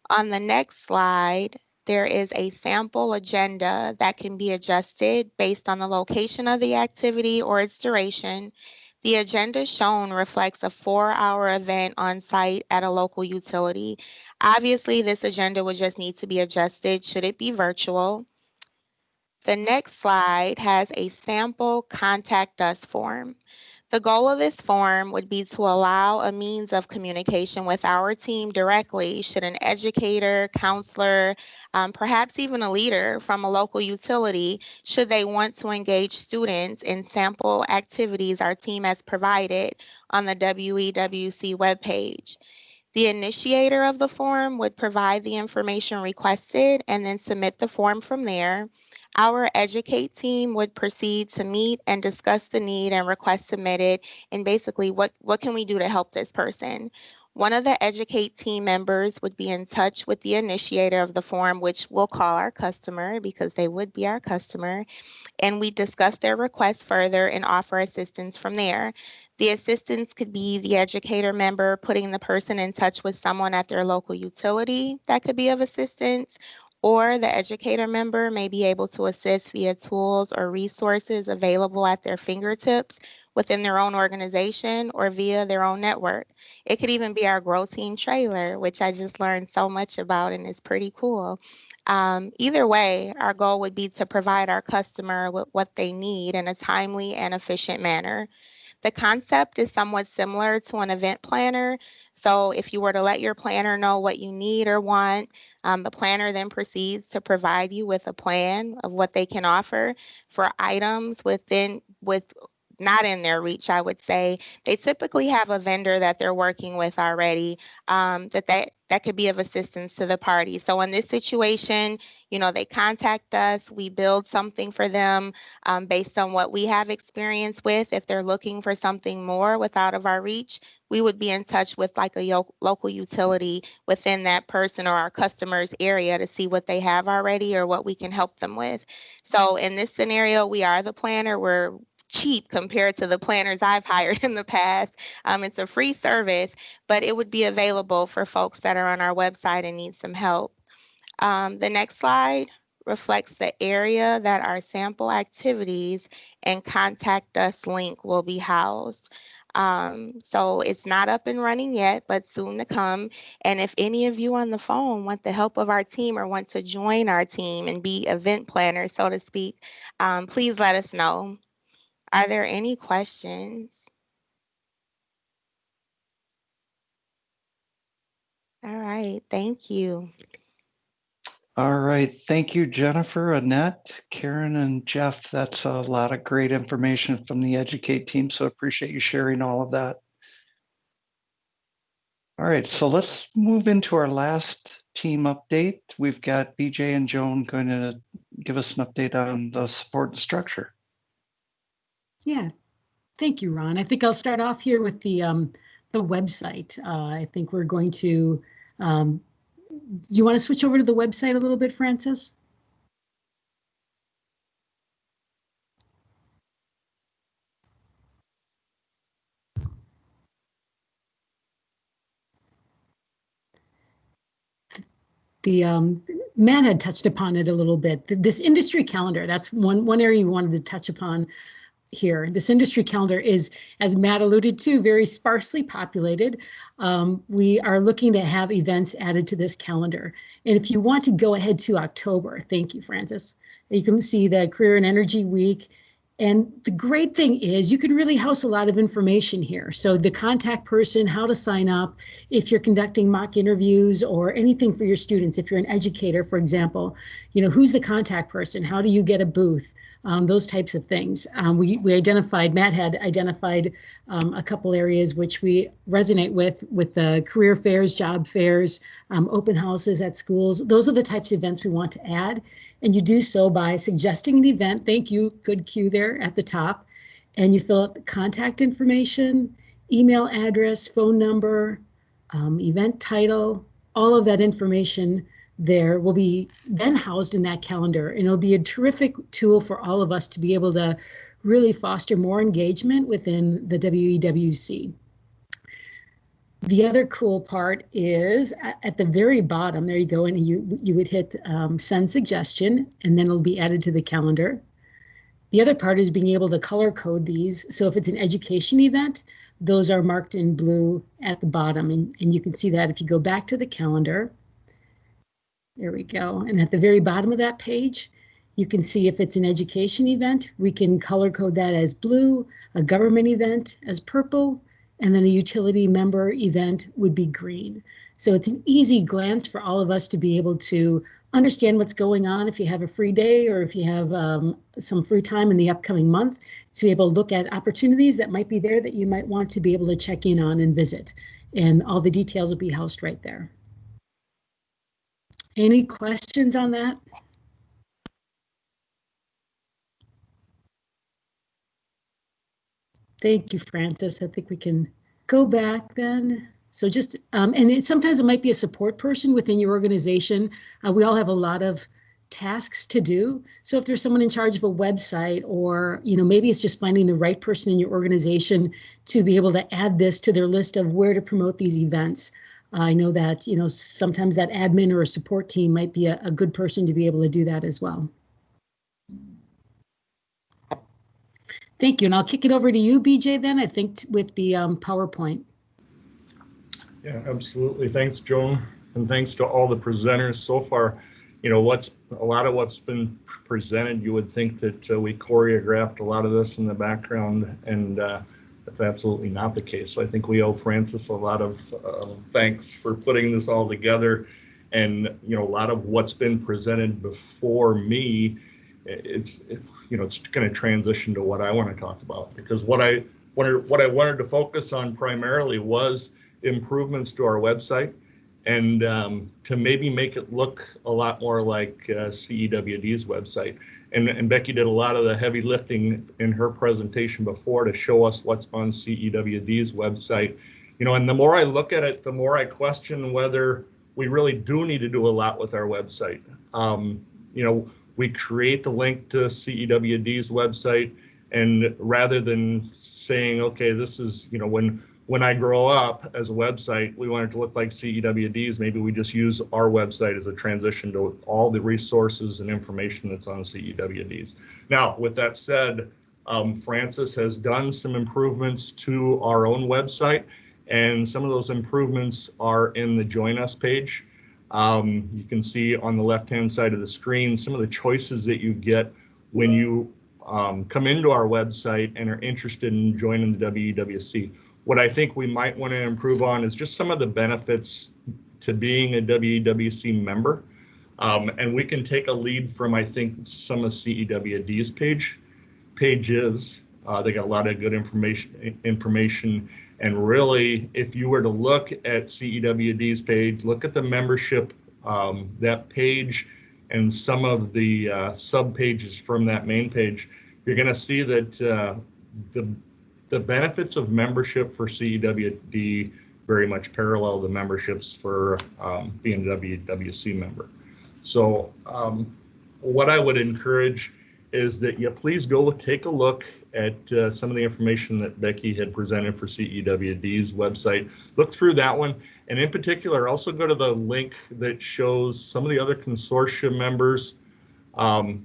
On the next slide, there is a sample agenda that can be adjusted based on the location of the activity or its duration. The agenda shown reflects a 4-hour event on site at a local utility. Obviously, this agenda would just need to be adjusted should it be virtual. The next slide has a sample contact us form. The goal of this form would be to allow a means of communication with our team directly should an educator, counselor, perhaps even a leader from a local utility, should they want to engage students in sample activities our team has provided on the WEWC webpage. The initiator of the form would provide the information requested and then submit the form from there. Our Educate team would proceed to meet and discuss the need and request submitted and basically what can we do to help this person. One of the Educate team members would be in touch with the initiator of the form, which we'll call our customer because they would be our customer, and we discuss their request further and offer assistance from there. The assistance could be the educator member putting the person in touch with someone at their local utility that could be of assistance, or the educator member may be able to assist via tools or resources available at their fingertips within their own organization or via their own network. It could even be our Grow Team trailer, which I just learned so much about and is pretty cool. Either way, our goal would be to provide our customer with what they need in a timely and efficient manner. The concept is somewhat similar to an event planner. So if you were to let your planner know what you need or want, the planner then proceeds to provide you with a plan of what they can offer for items with not in their reach, I would say. They typically have a vendor that they're working with already that could be of assistance to the party. So in this situation, they contact us, we build something for them based on what we have experience with. If they're looking for something more out of our reach, we would be in touch with like a local utility within that person or our customer's area to see what they have already or what we can help them with. So in this scenario, we are the planner. We're cheap compared to the planners I've hired in the past. It's a free service, but it would be available for folks that are on our website and need some help. The next slide reflects the area that our sample activities and contact us link will be housed. So it's not up and running yet, but soon to come. And if any of you on the phone want the help of our team or want to join our team and be event planners, so to speak, please let us know. Are there any questions? All right, thank you. All right. Thank you, Jennifer, Annette, Karen, and Jeff. That's a lot of great information from the Educate team. So appreciate you sharing all of that. All right. So let's move into our last team update. We've got BJ and Joan going to give us an update on the support and structure. Yeah. Thank you, Ron. I think I'll start off here with the website. I think we're going to, do you want to switch over to the website a little bit, Francis? Matt had touched upon it a little bit. This industry calendar, that's one area you wanted to touch upon here. This industry calendar is, as Matt alluded to, very sparsely populated. We are looking to have events added to this calendar. And if you want to go ahead to October, thank you, Francis, you can see the Career and Energy Week. And the great thing is you can really house a lot of information here. So the contact person, how to sign up, if you're conducting mock interviews or anything for your students, if you're an educator, for example, who's the contact person? How do you get a booth? Those types of things. Matt had identified a couple areas which we resonate with the career fairs, job fairs, open houses at schools. Those are the types of events we want to add. And you do so by suggesting an event. Thank you, good cue there at the top. And you fill out the contact information, email address, phone number, event title, all of that information there will be then housed in that calendar, and it'll be a terrific tool for all of us to be able to really foster more engagement within the WEWC. The other cool part is at the very bottom, there you go, and you would hit send suggestion, and then it'll be added to the calendar. The other part is being able to color code these. So if it's an education event, those are marked in blue at the bottom, and you can see that if you go back to the calendar. There we go. And at the very bottom of that page, You can see if it's an education event, we can color code that as blue, a government event as purple, and then a utility member event would be green. So it's an easy glance for all of us to be able to understand what's going on if you have a free day or if you have some free time in the upcoming month, to be able to look at opportunities that might be there that you might want to be able to check in on and visit. And all the details will be housed right there. Any questions on that? Thank you, Francis. I think we can go back then. So just, and sometimes it might be a support person within your organization. We all have a lot of tasks to do. So if there's someone in charge of a website, or, maybe it's just finding the right person in your organization to be able to add this to their list of where to promote these events. I know that, sometimes that admin or a support team might be a good person to be able to do that as well. Thank you, and I'll kick it over to you, BJ, then, I think, with the PowerPoint. Yeah, absolutely. Thanks, Joan, and thanks to all the presenters so far. A lot of what's been presented, you would think that we choreographed a lot of this in the background, and that's absolutely not the case. So I think we owe Francis a lot of thanks for putting this all together. And a lot of what's been presented before me, it's going to transition to what I want to talk about, because what I wanted to focus on primarily was improvements to our website, and to maybe make it look a lot more like CEWD's website. And Becky did a lot of the heavy lifting in her presentation before to show us what's on CEWD's website. And the more I look at it, the more I question whether we really do need to do a lot with our website. We create the link to CEWD's website, and rather than saying, okay, this is, when I grow up as a website, we want it to look like CEWD's, maybe we just use our website as a transition to all the resources and information that's on CEWD's. Now, with that said, Francis has done some improvements to our own website, and some of those improvements are in the Join Us page. You can see on the left-hand side of the screen some of the choices that you get when you come into our website and are interested in joining the WEWC. What I think we might want to improve on is just some of the benefits to being a WEWC member. And we can take a lead from, I think, some of CEWD's pages. They got a lot of good information. And really, if you were to look at CEWD's page, look at the membership, that page, and some of the sub pages from that main page, you're going to see that the benefits of membership for CEWD very much parallel the memberships for being a WEWC member. So what I would encourage is that you please go take a look at some of the information that Becky had presented for CEWD's website. Look through that one, and in particular, also go to the link that shows some of the other consortium members,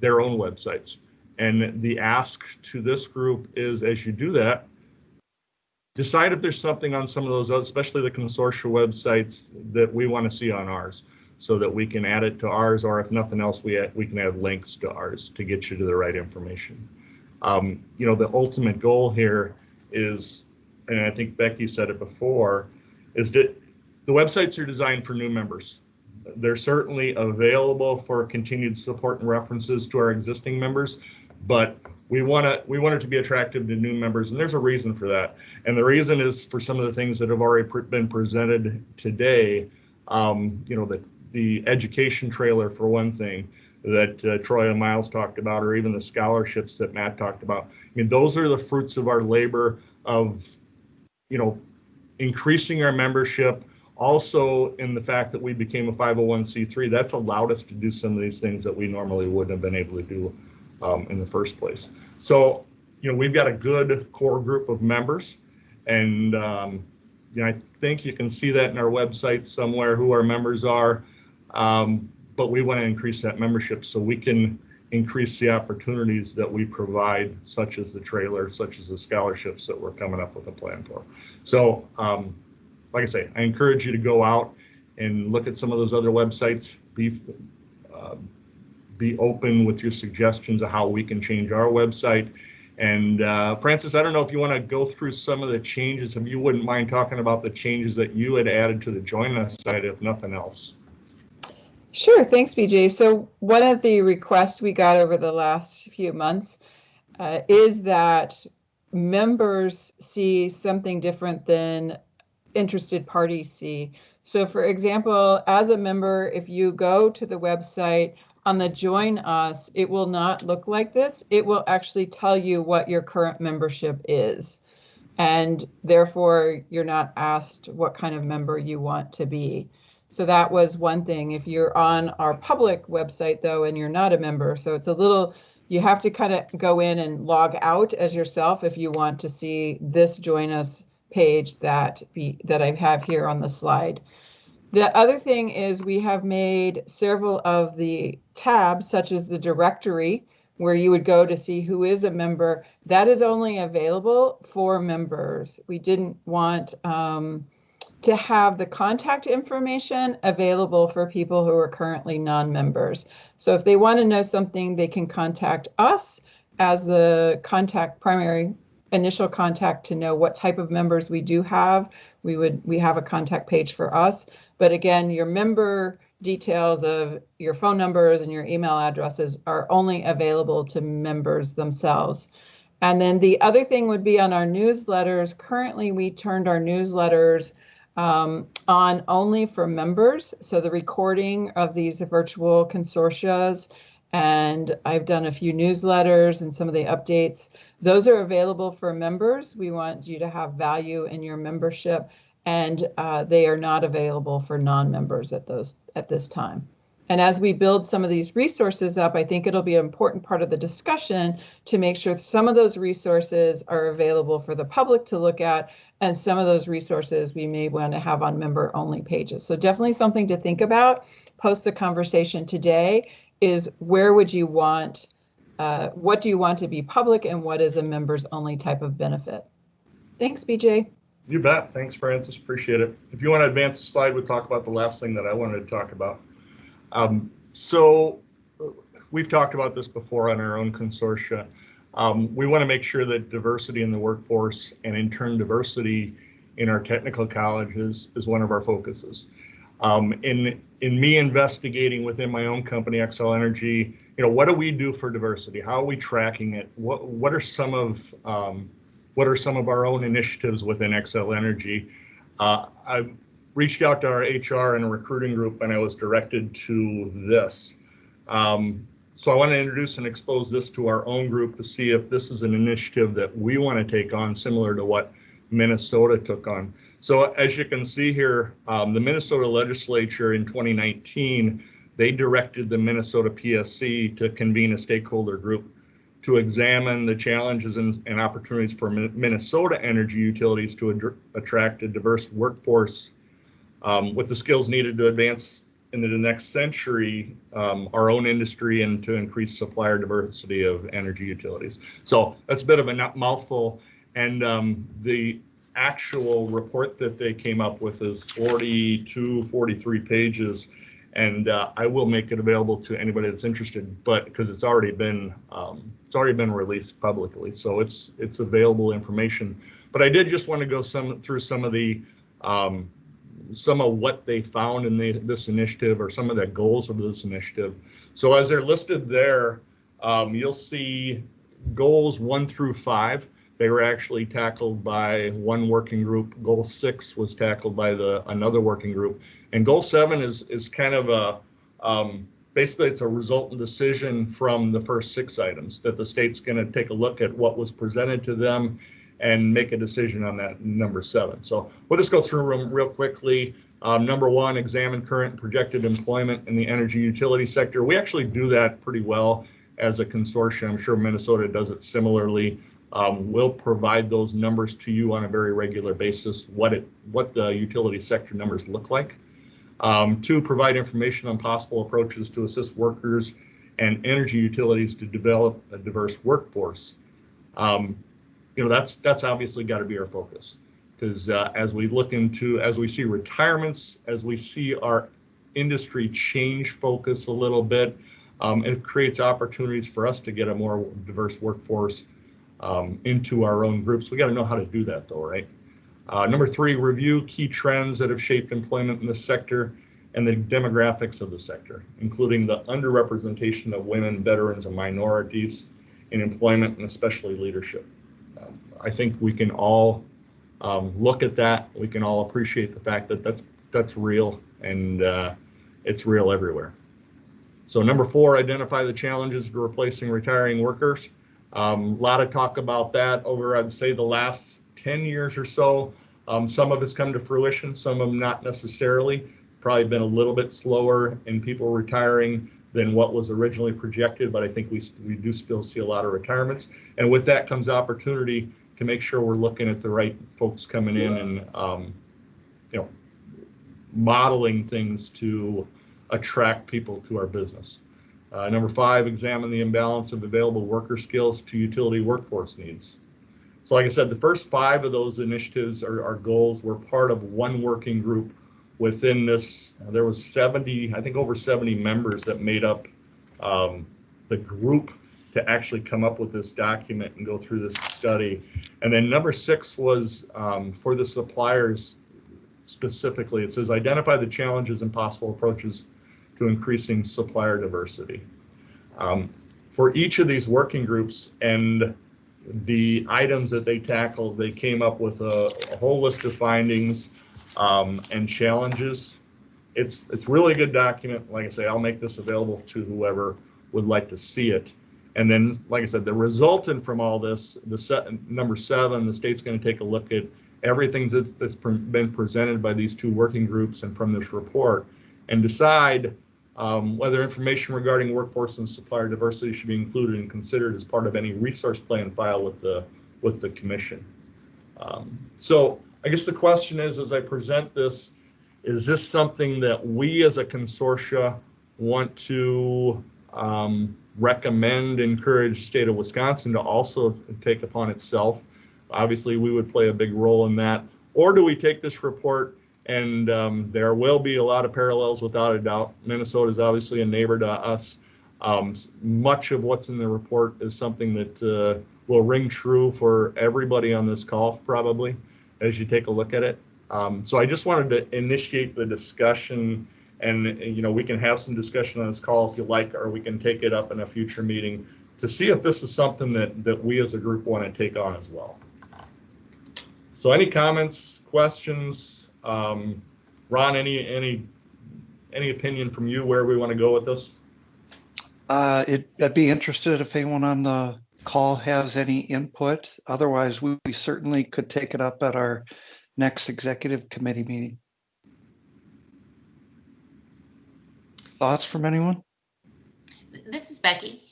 their own websites. And the ask to this group is, as you do that, decide if there's something on some of those, especially the consortium websites, that we want to see on ours, so that we can add it to ours, or if nothing else, we can add links to ours to get you to the right information. The ultimate goal here is, and I think Becky said it before, is that the websites are designed for new members. They're certainly available for continued support and references to our existing members, but we want it to be attractive to new members, and there's a reason for that. And the reason is for some of the things that have already been presented today. The education trailer, for one thing, that Troy and Miles talked about, or even the scholarships that Matt talked about. I mean, those are the fruits of our labor of, increasing our membership. Also, in the fact that we became a 501c3, that's allowed us to do some of these things that we normally wouldn't have been able to do in the first place. So, we've got a good core group of members, and I think you can see that in our website somewhere who our members are. But we want to increase that membership so we can increase the opportunities that we provide, such as the trailer, such as the scholarships that we're coming up with a plan for. So, like I say, I encourage you to go out and look at some of those other websites, be open with your suggestions of how we can change our website. And Francis, I don't know if you want to go through some of the changes, if you wouldn't mind talking about the changes that you had added to the Join Us site, if nothing else. Sure, thanks, BJ. So one of the requests we got over the last few months is that members see something different than interested parties see. So for example, as a member, if you go to the website on the Join Us, it will not look like this. It will actually tell you what your current membership is. And therefore, you're not asked what kind of member you want to be. So that was one thing. If you're on our public website, though, and you're not a member, so it's a little, you have to kind of go in and log out as yourself if you want to see this Join Us page that I have here on the slide. The other thing is we have made several of the tabs, such as the directory, where you would go to see who is a member, that is only available for members. We didn't want to have the contact information available for people who are currently non-members. So if they want to know something, they can contact us as the primary initial contact to know what type of members we do have. We have a contact page for us. But again, your member details of your phone numbers and your email addresses are only available to members themselves. And then the other thing would be on our newsletters. Currently, we turned our newsletters on only for members. So the recording of these virtual consortia, and I've done a few newsletters and some of the updates. Those are available for members. We want you to have value in your membership, and they are not available for non-members at this time. And as we build some of these resources up, I think it'll be an important part of the discussion to make sure some of those resources are available for the public to look at, and some of those resources we may want to have on member-only pages. So definitely something to think about post the conversation today is where would you want, what do you want to be public and what is a members-only type of benefit? Thanks, BJ. You bet. Thanks, Francis. Appreciate it. If you want to advance the slide, we'll talk about the last thing that I wanted to talk about. So we've talked about this before on our own consortia. We want to make sure that diversity in the workforce and in turn diversity in our technical colleges is one of our focuses. In me investigating within my own company, XL Energy, what do we do for diversity? How are we tracking it? What are some of our own initiatives within XL Energy? I reached out to our HR and recruiting group, and I was directed to this. So I want to introduce and expose this to our own group to see if this is an initiative that we want to take on, similar to what Minnesota took on. So as you can see here, the Minnesota legislature in 2019, they directed the Minnesota PSC to convene a stakeholder group to examine the challenges and opportunities for Minnesota energy utilities to attract a diverse workforce with the skills needed to advance into the next century our own industry and to increase supplier diversity of energy utilities. So that's a bit of a mouthful, and the actual report that they came up with is 43 pages, and I will make it available to anybody that's interested, but because it's already been released publicly, so it's available information. But I did just want to go through some of the some of what they found in this initiative, or some of the goals of this initiative. So as they're listed there, you'll see goals 1 through 5. They were actually tackled by one working group. Goal 6 was tackled by another working group. And goal 7 is kind of basically it's a resultant decision from the first 6 items that the state's going to take a look at what was presented to them and make a decision on that number 7. So we'll just go through them real quickly. Number 1, examine current and projected employment in the energy utility sector. We actually do that pretty well as a consortium. I'm sure Minnesota does it similarly. We'll provide those numbers to you on a very regular basis, what the utility sector numbers look like. 2, provide information on possible approaches to assist workers and energy utilities to develop a diverse workforce. That's obviously got to be our focus, because as we see retirements, as we see our industry change focus a little bit, It creates opportunities for us to get a more diverse workforce into our own groups. We got to know how to do that though, right? Number 3, review key trends that have shaped employment in this sector and the demographics of the sector, including the underrepresentation of women, veterans, and minorities in employment and especially leadership. I think we can all look at that. We can all appreciate the fact that that's real, and it's real everywhere. So number 4, identify the challenges to replacing retiring workers. A lot of talk about that over, I'd say, the last 10 years or so. Some of it's come to fruition, some of them not necessarily. Probably been a little bit slower in people retiring than what was originally projected, but I think we do still see a lot of retirements. And with that comes opportunity to make sure we're looking at the right folks coming in and modeling things to attract people to our business. Number 5, examine the imbalance of available worker skills to utility workforce needs. So like I said, the first 5 of those initiatives or goals were part of one working group within this. There was 70, I think over 70 members that made up the group to actually come up with this document and go through this study. And then number 6 was for the suppliers specifically. It says identify the challenges and possible approaches to increasing supplier diversity. For each of these working groups and the items that they tackled, they came up with a whole list of findings and challenges. It's really a good document. Like I say, I'll make this available to whoever would like to see it. And then, like I said, the resultant from all this, number 7, the state's going to take a look at everything that's been presented by these 2 working groups and from this report, and decide whether information regarding workforce and supplier diversity should be included and considered as part of any resource plan file with the commission. So I guess the question is, as I present this, is this something that we as a consortia want to recommend, encourage the state of Wisconsin to also take upon itself? Obviously, we would play a big role in that. Or do we take this report, and there will be a lot of parallels without a doubt. Minnesota is obviously a neighbor to us. Much of what's in the report is something that will ring true for everybody on this call, probably, as you take a look at it. So I just wanted to initiate the discussion, and we can have some discussion on this call if you like, or we can take it up in a future meeting to see if this is something that we as a group want to take on as well. So any comments, questions? Ron, any opinion from you where we want to go with this? I'd be interested if anyone on the call has any input. Otherwise, we certainly could take it up at our next executive committee meeting. Thoughts from anyone? This is Becky.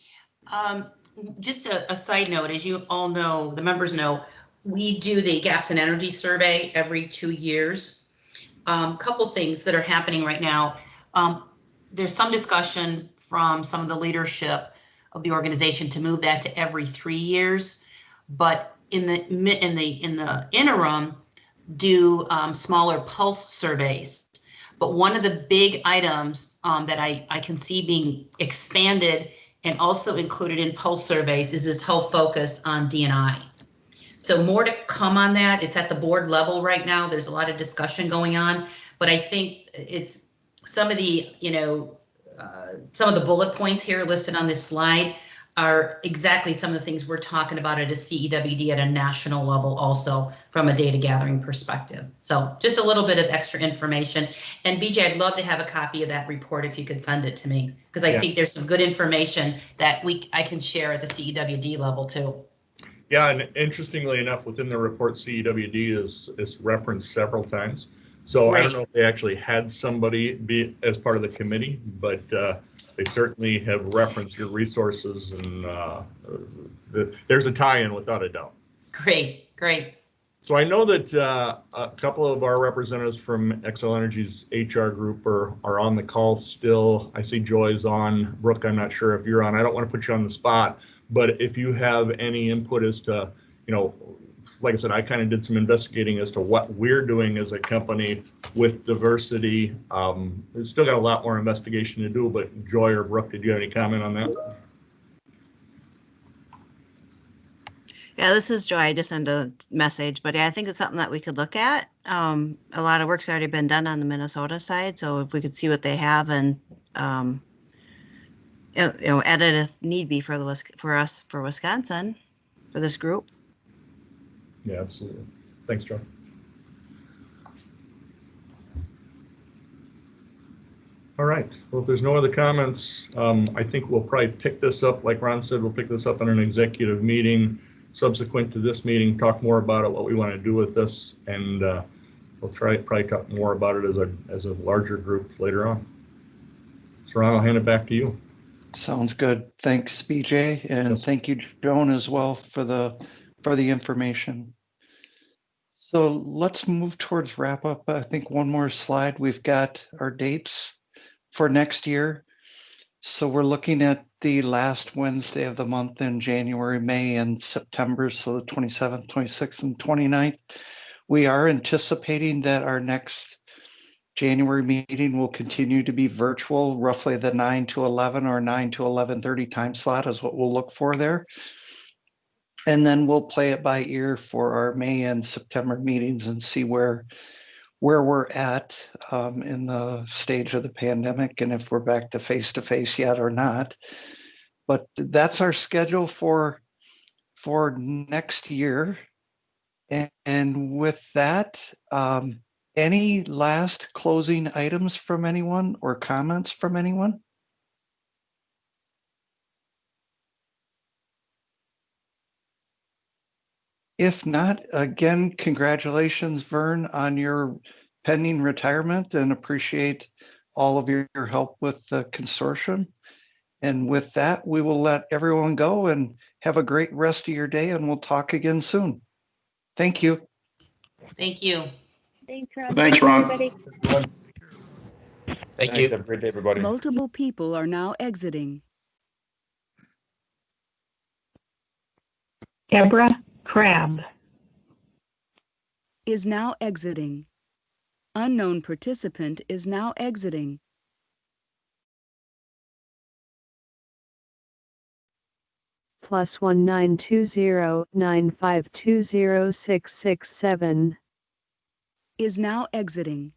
Just a side note, as you all know, the members know, we do the Gaps in Energy survey every 2 years. Couple things that are happening right now. There's some discussion from some of the leadership of the organization to move that to every 3 years, but in the interim, do smaller pulse surveys. But one of the big items that I can see being expanded and also included in pulse surveys is this whole focus on D&I. So more to come on that. It's at the board level right now. There's a lot of discussion going on, but I think it's some of the, some of the bullet points here listed on this slide are exactly some of the things we're talking about at a CEWD at a national level also from a data gathering perspective. So just a little bit of extra information. And BJ, I'd love to have a copy of that report if you could send it to me, because I think there's some good information that I can share at the CEWD level too. Yeah, and interestingly enough, within the report, CEWD is referenced several times. So I don't know if they actually had somebody be as part of the committee, but they certainly have referenced your resources, and there's a tie-in without a doubt. Great. So I know that a couple of our representatives from Xcel Energy's HR group are on the call still. I see Joy's on. Brooke, I'm not sure if you're on. I don't want to put you on the spot, but if you have any input as to, like I said, I kind of did some investigating as to what we're doing as a company with diversity. We've still got a lot more investigation to do, but Joy or Brooke, did you have any comment on that? Yeah, this is Joy. I just sent a message, but yeah, I think it's something that we could look at. A lot of work's already been done on the Minnesota side, so if we could see what they have and edit if need be for for Wisconsin, for this group. Yeah, absolutely. Thanks, Joy. All right. Well, if there's no other comments, I think we'll probably pick this up. Like Ron said, we'll pick this up in an executive meeting subsequent to this meeting, talk more about it, what we want to do with this, and we'll probably talk more about it as a larger group later on. So Ron, I'll hand it back to you. Sounds good. Thanks, BJ, and thank you, Joan, as well for the information. So let's move towards wrap up. I think one more slide. We've got our dates for next year. So we're looking at the last Wednesday of the month in January, May, and September. So the 27th, 26th, and 29th. We are anticipating that our next January meeting will continue to be virtual, roughly the 9 to 11 or 9 to 11:30 time slot is what we'll look for there. And then we'll play it by ear for our May and September meetings and see where we're at in the stage of the pandemic and if we're back to face yet or not. But that's our schedule for next year. And with that, any last closing items from anyone or comments from anyone? If not, again, congratulations, Vern, on your pending retirement, and appreciate all of your help with the consortium. And with that, we will let everyone go and have a great rest of your day, and we'll talk again soon. Thank you. Thank you. Thanks, Ron. Thanks, Ron. Everybody. Thank Thanks. you. Have a great day, everybody. Multiple people are now exiting. Deborah Crabb Is now exiting. Unknown participant is now exiting. +19209520667 Is now exiting.